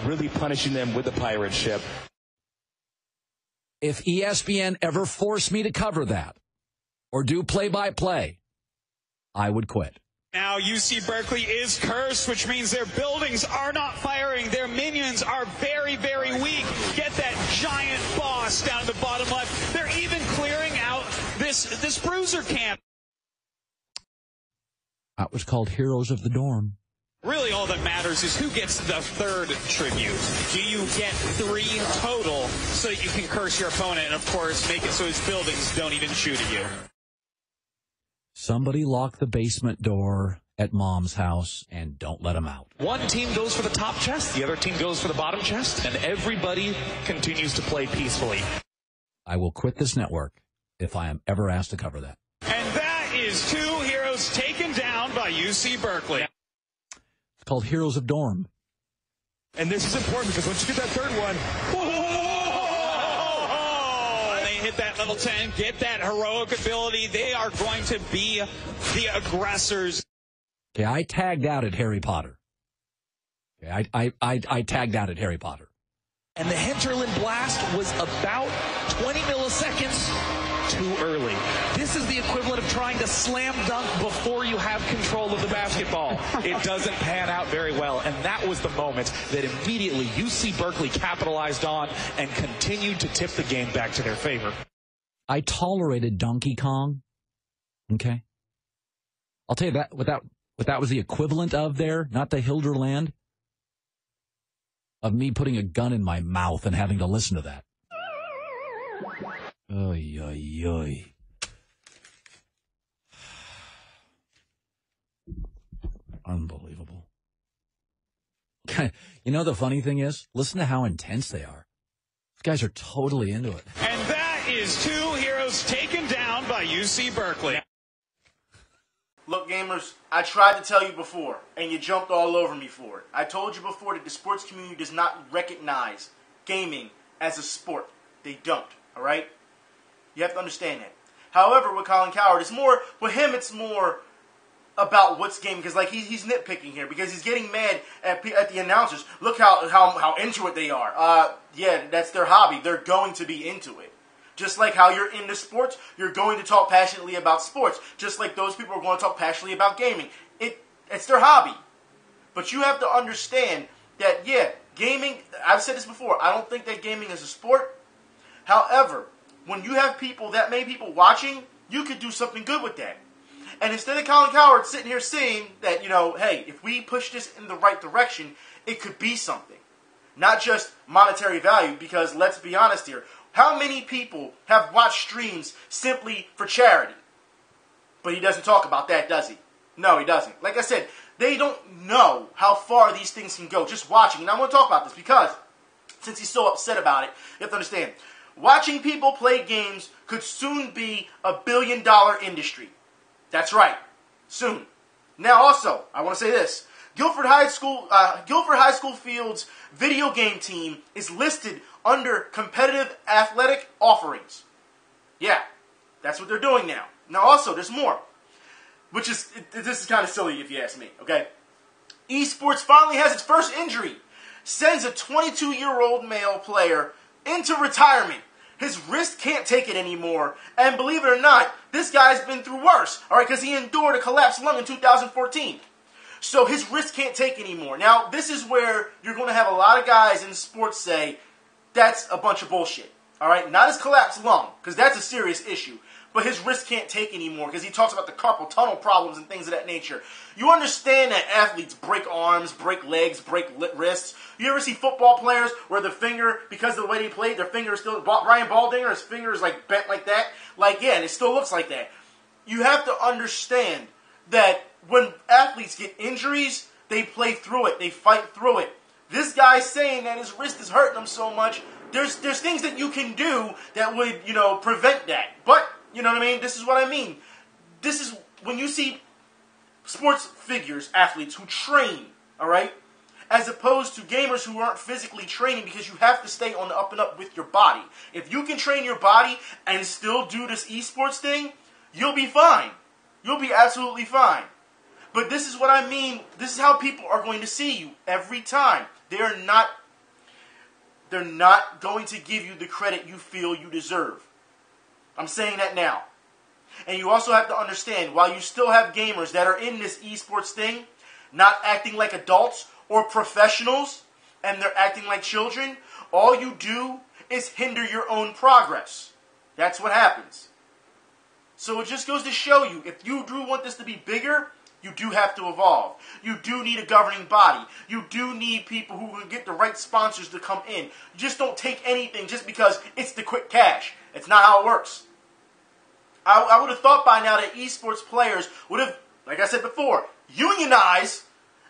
really punishing them with the pirate ship. If ESPN ever forced me to cover that or do play-by-play, I would quit. Now UC Berkeley is cursed, which means their buildings are not firing. Their minions are very, very weak. Get that giant boss down at the bottom left. They're even clearing out this bruiser camp. That was called Heroes of the Dorm. Really all that matters is who gets the third tribute. Do you get 3 total so that you can curse your opponent and, of course, make it so his buildings don't even shoot at you? Somebody lock the basement door at Mom's house and don't let him out. One team goes for the top chest, the other team goes for the bottom chest, and everybody continues to play peacefully. I will quit this network if I am ever asked to cover that. And that is 2 heroes taken down by UC Berkeley. It's called Heroes of Dorm. And this is important because once you get that third one, and they hit that level 10, get that heroic ability. They are going to be the aggressors. Okay, I tagged out at Harry Potter. Okay, I tagged out at Harry Potter. and the Hinterland blast was about 20 milliseconds too early. This is the equivalent of trying to slam dunk before you have control of the basketball. It doesn't pan out very well, and that was the moment that immediately UC Berkeley capitalized on and continued to tip the game back to their favor. I tolerated Donkey Kong. Okay. I'll tell you that what that was the equivalent of there, not the Hilderland, of me putting a gun in my mouth and having to listen to that. Oy, oy, oy. Unbelievable. You know, the funny thing is, listen to how intense they are. These guys are totally into it. And that is 2 heroes taken down by UC Berkeley. Look, gamers, I tried to tell you before, and you jumped all over me for it. I told you before that the sports community does not recognize gaming as a sport. They don't, all right? You have to understand that. However, with Colin Cowherd, with him, it's more about what's gaming, because like he's nitpicking here, because he's getting mad at the announcers. Look how into it they are. Yeah, that's their hobby. They're going to be into it. Just like how you're into sports, you're going to talk passionately about sports. Just like those people are going to talk passionately about gaming. It's their hobby. But you have to understand that, yeah, gaming, I've said this before, I don't think that gaming is a sport. However, when you have that many people watching, you could do something good with that. And instead of Colin Cowherd sitting here saying that, hey, if we push this in the right direction, it could be something. Not just monetary value, because let's be honest here, how many people have watched streams simply for charity? But he doesn't talk about that, does he? No, he doesn't. Like I said, they don't know how far these things can go just watching. And I want to talk about this because, since he's so upset about it, you have to understand, watching people play games could soon be a billion-dollar industry. That's right. Soon. Now also, I want to say this. Guilford High School Field's video game team is listed under competitive athletic offerings. Yeah, that's what they're doing now. Now also, there's more. This is kind of silly if you ask me, okay? Esports finally has its first injury. Sends a 22-year-old male player into retirement. His wrist can't take it anymore. And believe it or not, this guy's been through worse. All right, because he endured a collapsed lung in 2014. So his wrist can't take anymore. Now, this is where you're going to have a lot of guys in sports say, that's a bunch of bullshit. All right, not his collapsed lung, because that's a serious issue. But his wrist can't take anymore, because he talks about the carpal tunnel problems and things of that nature. You understand that athletes break arms, break legs, break wrists. You ever see football players where the finger, because of the way they played, their finger is still, Brian Baldinger, his finger is like bent like that? Like, yeah, and it still looks like that. You have to understand that when athletes get injuries, they play through it, they fight through it. This guy's saying that his wrist is hurting him so much, there's things that you can do that would, prevent that. But, you know what I mean? This is what I mean. This is when you see sports figures, athletes who train, all right, as opposed to gamers who aren't physically training, because you have to stay on the up and up with your body. If you can train your body and still do this esports thing, you'll be fine. You'll be absolutely fine. But this is what I mean. This is how people are going to see you every time. They're not going to give you the credit you feel you deserve. I'm saying that now. And you also have to understand, while you still have gamers that are in this esports thing, not acting like adults or professionals, and they're acting like children, all you do is hinder your own progress. That's what happens. So it just goes to show you, if you do want this to be bigger, you do have to evolve. You do need a governing body. You do need people who can get the right sponsors to come in. You just don't take anything just because it's the quick cash. It's not how it works. I would have thought by now that esports players would have, like I said before, unionize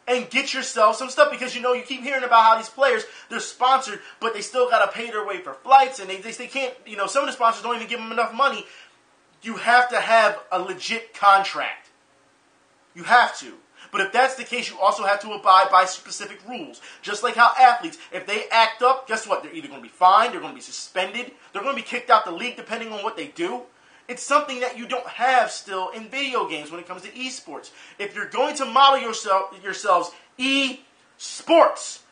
and get yourself some stuff, because you keep hearing about how these players, they're sponsored, but they still got to pay their way for flights, and they can't, some of the sponsors don't even give them enough money. You have to have a legit contract. You have to. But if that's the case, you also have to abide by specific rules. Just like how athletes, if they act up, guess what? They're either going to be fined, they're going to be suspended, they're going to be kicked out the league depending on what they do. It's something that you don't have still in video games when it comes to esports. If you're going to model yourselves sports,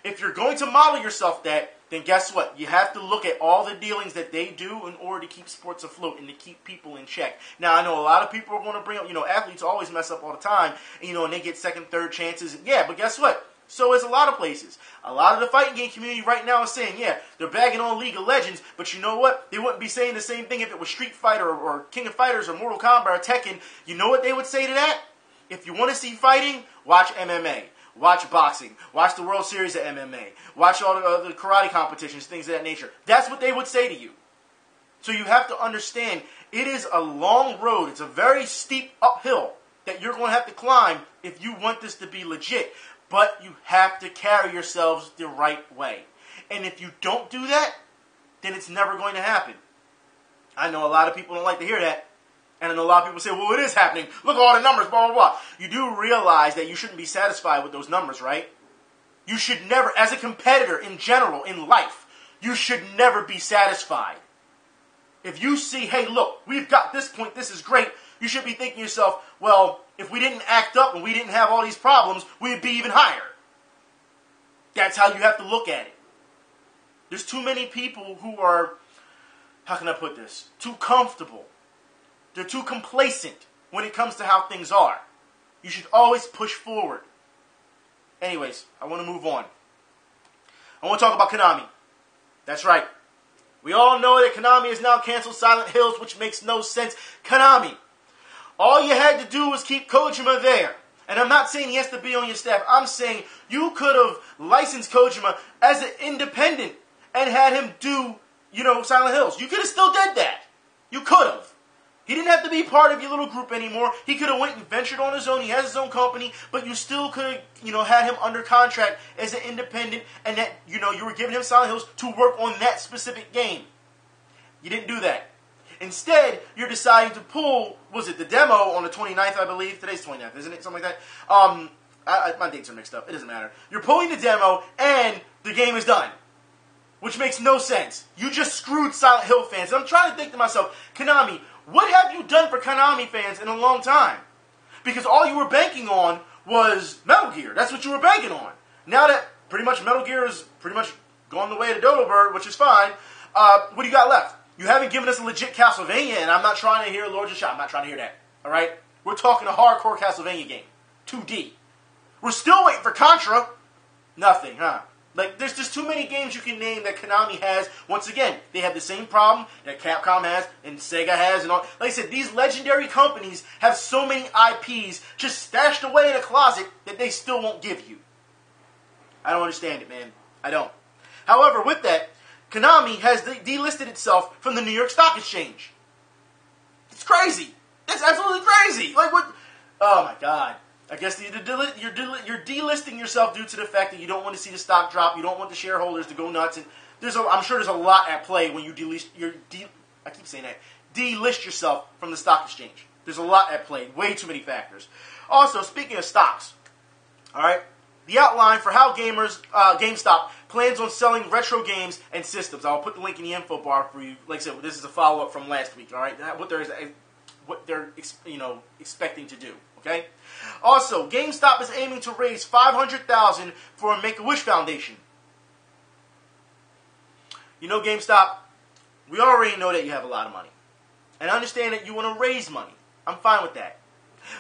if you're going to model yourself that, then guess what? You have to look at all the dealings that they do in order to keep sports afloat and to keep people in check. Now, I know a lot of people are going to bring up, athletes always mess up all the time, and they get second, third chances. Yeah, but guess what? So is a lot of places. A lot of the fighting game community right now is saying, yeah, they're bagging on League of Legends, but you know what? They wouldn't be saying the same thing if it was Street Fighter or King of Fighters or Mortal Kombat or Tekken. You know what they would say to that? If you want to see fighting, watch MMA. Watch boxing. Watch the World Series of MMA. Watch all the karate competitions, things of that nature. That's what they would say to you. So you have to understand, it is a long road. It's a very steep uphill that you're going to have to climb if you want this to be legit. But you have to carry yourselves the right way. And if you don't do that, then it's never going to happen. I know a lot of people don't like to hear that. And I know a lot of people say, well, it is happening. Look at all the numbers, blah, blah, blah. You do realize that you shouldn't be satisfied with those numbers, right? You should never, as a competitor in general, in life, you should never be satisfied. If you see, hey, look, we've got this point, this is great, you should be thinking to yourself, well, if we didn't act up and we didn't have all these problems, we'd be even higher. That's how you have to look at it. There's too many people who are, how can I put this, too comfortable. They're too complacent when it comes to how things are. You should always push forward. Anyways, I want to move on. I want to talk about Konami. That's right. We all know that Konami has now canceled Silent Hills, which makes no sense. Konami, all you had to do was keep Kojima there. And I'm not saying he has to be on your staff. I'm saying you could have licensed Kojima as an independent and had him do, Silent Hills. You could have still did that. You could have. He didn't have to be part of your little group anymore. He could have went and ventured on his own. He has his own company, but you still could have, had him under contract as an independent, and that, you were giving him Silent Hills to work on that specific game. You didn't do that. Instead, you're deciding to pull, was it the demo on the 29th, I believe? Today's 29th, isn't it? Something like that. My dates are mixed up. It doesn't matter. You're pulling the demo, and the game is done. Which makes no sense. You just screwed Silent Hill fans. And I'm trying to think to myself, Konami, what have you done for Konami fans in a long time? Because all you were banking on was Metal Gear. That's what you were banking on. Now that pretty much Metal Gear is pretty much gone the way of the Dodo Bird, which is fine, what do you got left? You haven't given us a legit Castlevania, and I'm not trying to hear Lords of Shadow. I'm not trying to hear that. Alright? We're talking a hardcore Castlevania game. 2D. We're still waiting for Contra. Nothing, huh? Like, there's just too many games you can name that Konami has. Once again, they have the same problem that Capcom has and Sega has and all. Like I said, these legendary companies have so many IPs just stashed away in a closet that they still won't give you. I don't understand it, man. I don't. However, with that, Konami has delisted itself from the New York Stock Exchange. It's crazy. It's absolutely crazy. Like, what? Oh, my God. I guess you're delisting yourself due to the fact that you don't want to see the stock drop. You don't want the shareholders to go nuts. And I'm sure there's a lot at play when you delist yourself from the stock exchange. There's a lot at play. Way too many factors. Also, speaking of stocks, all right, the outline for how GameStop plans on selling retro games and systems. I'll put the link in the info bar for you. Like I said, this is a follow-up from last week. All right, what they're expecting to do. Okay. Also, GameStop is aiming to raise $500,000 for a Make-A-Wish Foundation. GameStop, we already know that you have a lot of money. And I understand that you want to raise money. I'm fine with that.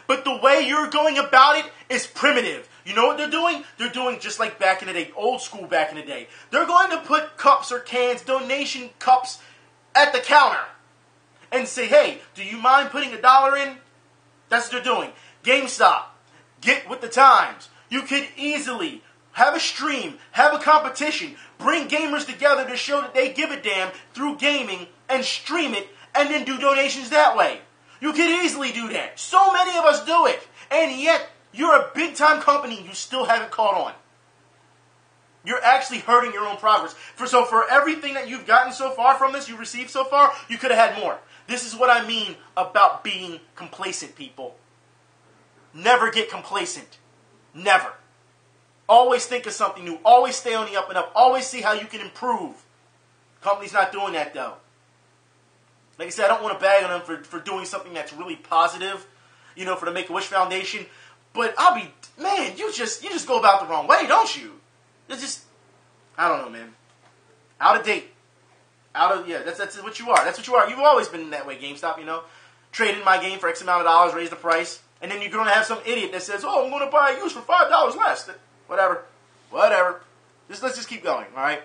But the way you're going about it is primitive. You know what they're doing? They're doing just like back in the day, old school back in the day. They're going to put cups or cans, donation cups, at the counter. And say, hey, do you mind putting $1 in? That's what they're doing. GameStop, get with the times. You could easily have a stream, have a competition, bring gamers together to show that they give a damn through gaming and stream it and then do donations that way. You could easily do that. So many of us do it. And yet, you're a big-time company and you still haven't caught on. You're actually hurting your own progress. So for everything that you've gotten so far from this, you've received so far, you could have had more. This is what I mean about being complacent, people. Never get complacent. Never. Always think of something new. Always stay on the up and up. Always see how you can improve. Company's not doing that, though. Like I said, I don't want to bag on them for doing something that's really positive, for the Make-A-Wish Foundation. But you just go about the wrong way, don't you? It's just, I don't know, man. Out of date. That's what you are. That's what you are. You've always been that way, GameStop, Trade in my game for X amount of dollars, raise the price. And then you're going to have some idiot that says, oh, I'm going to buy a used for $5 less. Whatever. Let's just keep going, all right?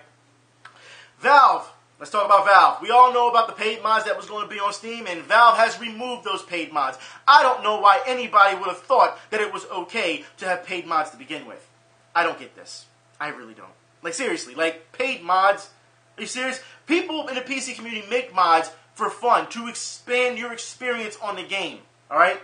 Valve. Let's talk about Valve. We all know about the paid mods that was going to be on Steam, and Valve has removed those paid mods. I don't know why anybody would have thought that it was okay to have paid mods to begin with. I don't get this. I really don't. Like, seriously, paid mods? Are you serious? People in the PC community make mods for fun, to expand your experience on the game, all right?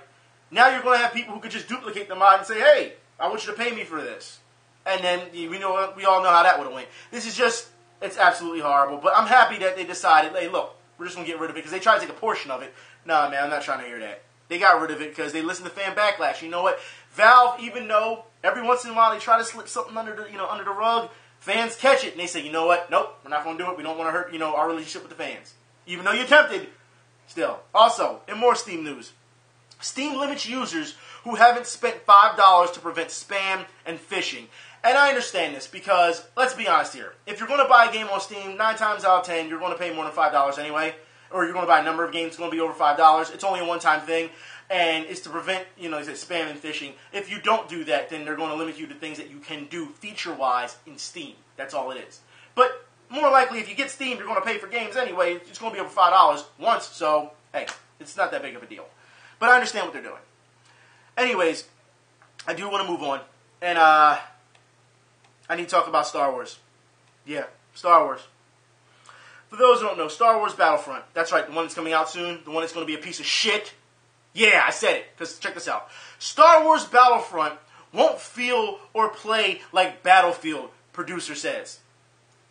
Now you're going to have people who could just duplicate the mod and say, hey, I want you to pay me for this. And then we all know how that would have went. This is just, it's absolutely horrible. But I'm happy that they decided, hey, look, We're just going to get rid of it because they tried to take a portion of it. Nah, man, I'm not trying to hear that. They got rid of it because they listened to fan backlash. You know what? Valve, even though every once in a while they try to slip something under the rug, fans catch it and they say, you know what? Nope, we're not going to do it. We don't want to hurt, our relationship with the fans. Even though you're tempted, still. Also, in more Steam news, Steam limits users who haven't spent $5 to prevent spam and phishing. And I understand this because, let's be honest here, if you're going to buy a game on Steam, 9 times out of 10, you're going to pay more than $5 anyway. Or you're going to buy a number of games, it's going to be over $5. It's only a one-time thing, and it's to prevent, spam and phishing. If you don't do that, then they're going to limit you to things that you can do feature-wise in Steam. That's all it is. But more likely, if you get Steam, you're going to pay for games anyway. It's going to be over $5 once, so, hey, it's not that big of a deal. But I understand what they're doing. Anyways, I do want to move on, and I need to talk about Star Wars. Yeah, Star Wars. For those who don't know, Star Wars Battlefront. That's right, the one that's coming out soon. The one that's going to be a piece of shit. Yeah, I said it. Because check this out. Star Wars Battlefront won't feel or play like Battlefield, producer says.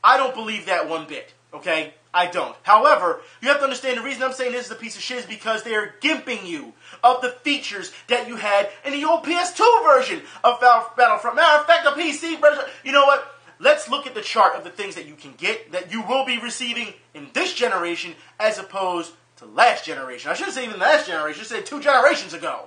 I don't believe that one bit, okay? I don't. However, you have to understand the reason I'm saying this is a piece of shit is because they are gimping you of the features that you had in the old PS2 version of Battlefront. Matter of fact, the PC version, you know what? Let's look at the chart of the things that you can get, that you will be receiving in this generation, as opposed to last generation. I shouldn't say even last generation, I should say 2 generations ago.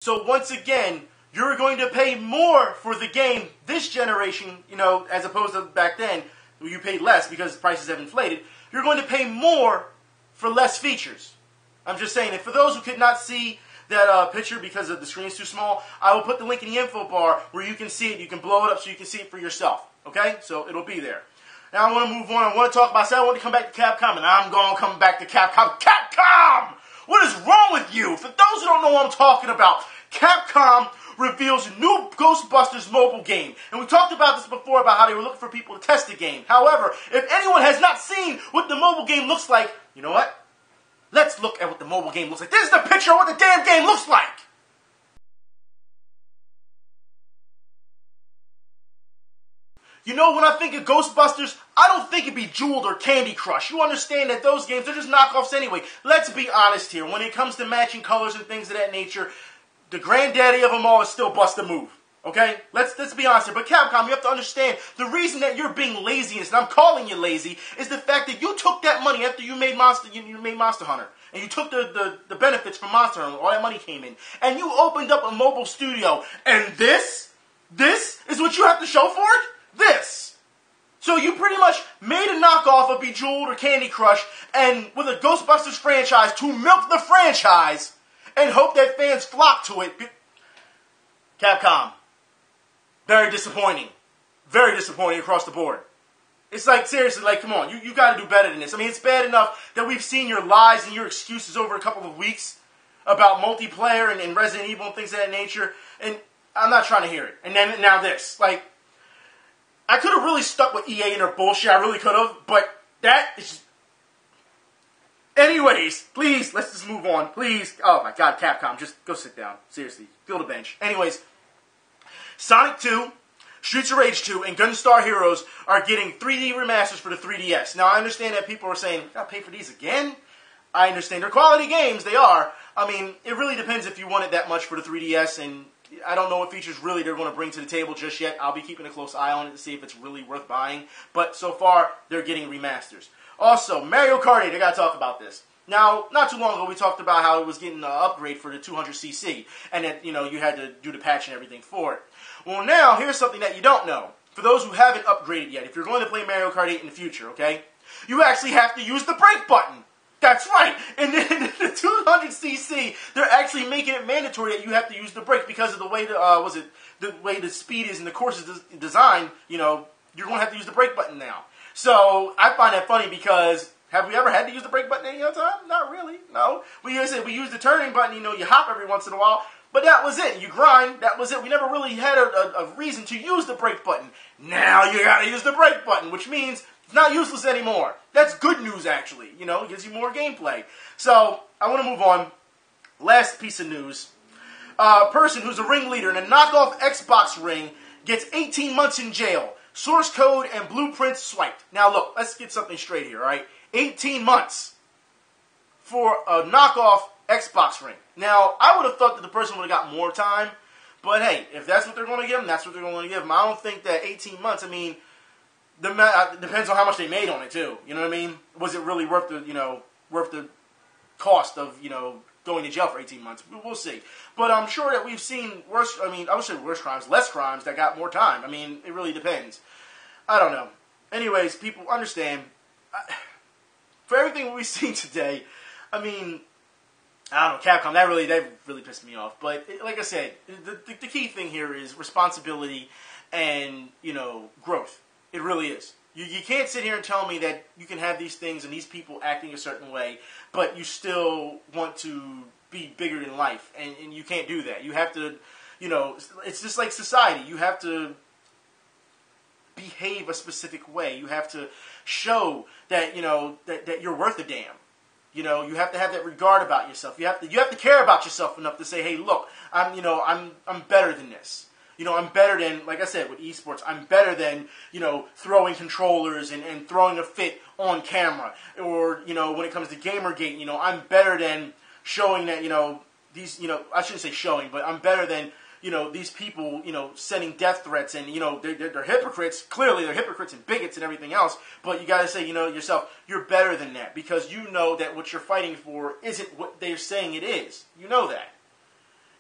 So once again, you're going to pay more for the game this generation, as opposed to back then, where you paid less because prices have inflated. You're going to pay more for less features. I'm just saying, and for those who could not see that picture because the screen's too small, I will put the link in the info bar where you can see it. You can blow it up so you can see it for yourself. Okay? So it'll be there. Now I want to move on. I want to talk about, I want to come back to Capcom, and I'm going to come back to Capcom. Capcom! What is wrong with you? For those who don't know what I'm talking about, Capcom reveals a new Ghostbusters mobile game. And we talked about this before, about how they were looking for people to test the game. However, if anyone has not seen what the mobile game looks like, you know what? Let's look at what the mobile game looks like. This is the picture of what the damn game looks like! When I think of Ghostbusters, I don't think it'd be Jeweled or Candy Crush. You understand that those games are just knockoffs anyway. Let's be honest here. When it comes to matching colors and things of that nature, the granddaddy of them all is still Bust a Move. Okay? Let's be honest here. But Capcom, you have to understand, the reason that you're being lazy, and I'm calling you lazy, is the fact that you took that money after you made Monster Hunter. And you took the benefits from Monster Hunter, all that money came in. And you opened up a mobile studio. And this is what you have to show for it? This. So you pretty much made a knockoff of Bejeweled or Candy Crush, and with a Ghostbusters franchise to milk the franchise and hope that fans flock to it. Capcom. Very disappointing. Very disappointing across the board. It's like, seriously, like, come on, you got to do better than this. I mean, it's bad enough that we've seen your lies and your excuses over a couple of weeks about multiplayer and Resident Evil and things of that nature, and I'm not trying to hear it. And then now this. Like, I could have really stuck with EA and their bullshit, I really could have, but that is just... Anyways, please, let's just move on, please. Oh my god, Capcom, just go sit down. Seriously, fill the bench. Anyways, Sonic 2, Streets of Rage 2, and Gunstar Heroes are getting 3D remasters for the 3DS. Now, I understand that people are saying, gotta pay for these again? I understand. They're quality games, they are. I mean, it really depends if you want it that much for the 3DS, and I don't know what features really they're going to bring to the table just yet. I'll be keeping a close eye on it to see if it's really worth buying. But so far, they're getting remasters. Also, Mario Kart 8, I gotta talk about this. Now, not too long ago, we talked about how it was getting an upgrade for the 200cc, and that, you had to do the patch and everything for it. Well, now, here's something that you don't know. For those who haven't upgraded yet, if you're going to play Mario Kart 8 in the future, okay, you actually have to use the brake button. That's right. And then the 200cc, they're actually making it mandatory that you have to use the brake because of the way the way the speed is and the course is designed. You're going to have to use the brake button now. So I find that funny because have we ever had to use the brake button any other time? Not really. No. We use the turning button. You hop every once in a while. But that was it. You grind. That was it. We never really had a reason to use the brake button. Now you got to use the brake button, which means it's not useless anymore. That's good news, actually. It gives you more gameplay. So I want to move on. Last piece of news. A person who's a ringleader in a knockoff Xbox ring gets 18 months in jail. source code and blueprints swiped. Now look, let's get something straight here, all right? 18 months for a knockoff Xbox ring. Now, I would have thought that the person would have got more time, but hey, if that's what they're going to give him, that's what they're going to give him. I don't think that 18 months, I mean, it depends on how much they made on it too. You know what I mean? Was it really worth the cost of, going to jail for 18 months? We'll see. But I'm sure that we've seen worse, I would say worse crimes, less crimes that got more time. I mean, it really depends. I don't know. Anyways, people understand. For everything we've seen today, I mean, I don't know, Capcom, that really pissed me off. But like I said, the key thing here is responsibility and, growth. It really is. You can't sit here and tell me that you can have these things and these people acting a certain way, but you still want to be bigger than life. And you can't do that. You have to, it's just like society. You have to behave a specific way. You have to show that, that you're worth a damn. You have to have that regard about yourself. You have to care about yourself enough to say, hey, look, I'm better than this. I'm better than, like I said, with esports, I'm better than, throwing controllers and throwing a fit on camera. Or, when it comes to GamerGate, I'm better than showing that, these, I shouldn't say showing, but I'm better than, these people, sending death threats and, they're hypocrites. Clearly, they're hypocrites and bigots and everything else. But you got to say, yourself, you're better than that because you know that what you're fighting for isn't what they're saying it is. You know that.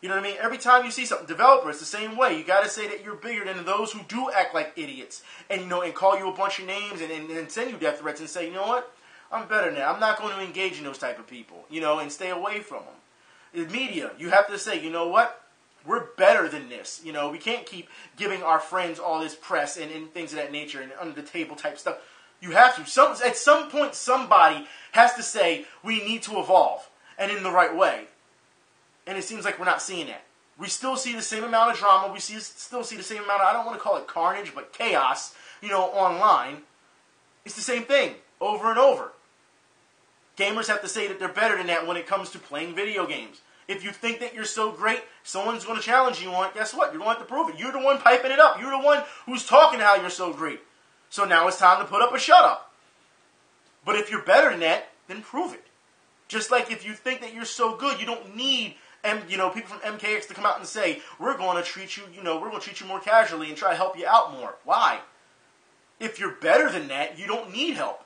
You know what I mean? Every time you see something, developers, the same way. You got to say that you're bigger than those who do act like idiots and, and call you a bunch of names and send you death threats and say, you know what? I'm better than that. I'm not going to engage in those type of people, and stay away from them. The media, you have to say, you know what? We're better than this. We can't keep giving our friends all this press and things of that nature and under the table type stuff. You have to. At some point, somebody has to say, we need to evolve and in the right way. And it seems like we're not seeing that. We still see the same amount of drama. We still see the same amount of, I don't want to call it carnage, but chaos, online. It's the same thing over and over. Gamers have to say that they're better than that when it comes to playing video games. If you think that you're so great, someone's going to challenge you on it, guess what? You're going to have to prove it. You're the one piping it up. You're the one who's talking how you're so great. So now it's time to put up a shut up. But if you're better than that, then prove it. Just like if you think that you're so good, you don't need people from MKX to come out and say, we're going to treat you, we're going to treat you more casually and try to help you out more. Why? If you're better than that, you don't need help.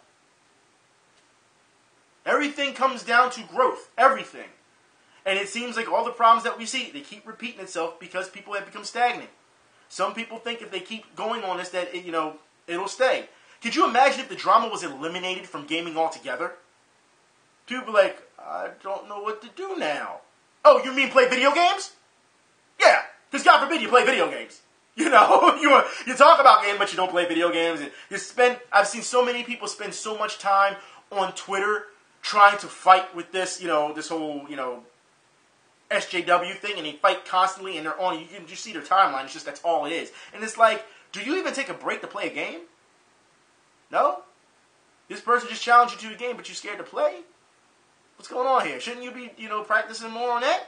Everything comes down to growth. Everything. And it seems like all the problems that we see, they keep repeating itself because people have become stagnant. Some people think if they keep going on this that, it'll stay. Could you imagine if the drama was eliminated from gaming altogether? People are like, I don't know what to do now. Oh, you mean play video games? Yeah, because God forbid you play video games. You talk about games, but you don't play video games. And I've seen so many people spend so much time on Twitter trying to fight with this, this whole, SJW thing, and they fight constantly, and they're on, you can just see their timeline, it's just that's all it is. And it's like, do you even take a break to play a game? No? This person just challenged you to a game, but you're scared to play? What's going on here? Shouldn't you be, practicing more on that?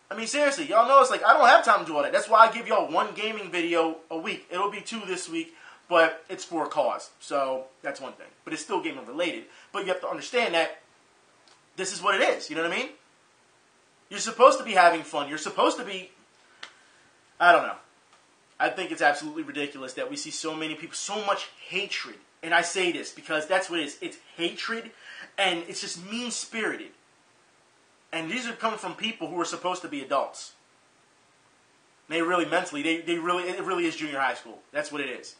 I mean, seriously, y'all know it's like, I don't have time to do all that. That's why I give y'all one gaming video a week. It'll be 2 this week, but it's for a cause. So, that's one thing. But it's still gaming related. But you have to understand that this is what it is. You know what I mean? You're supposed to be having fun. You're supposed to be, I don't know. I think it's absolutely ridiculous that we see so many people, so much hatred. And I say this because that's what it is. It's hatred. And it's just mean-spirited. And these are coming from people who are supposed to be adults. They really mentally, it really is junior high school. That's what it is.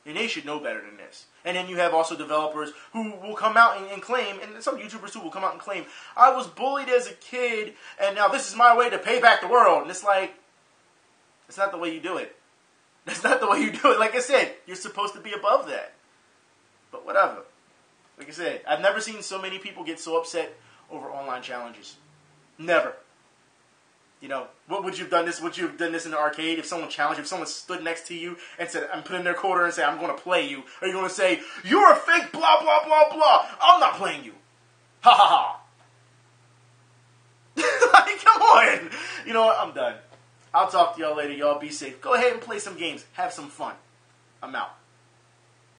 And they should know better than this. And then you have also developers who will come out and claim, and some YouTubers too will come out and claim, I was bullied as a kid, and now this is my way to pay back the world. And it's like, that's not the way you do it. That's not the way you do it. Like I said, you're supposed to be above that. But whatever. Like I said, I've never seen so many people get so upset over online challenges. Never. What would you have done this? Would you have done this in the arcade? If someone challenged you, if someone stood next to you and said, I'm putting their quarter and say, I'm going to play you. Are you going to say, you're a fake, blah, blah, blah, blah. I'm not playing you. Ha, ha, ha. Like, come on. You know what? I'm done. I'll talk to y'all later. Y'all be safe. Go ahead and play some games. Have some fun. I'm out.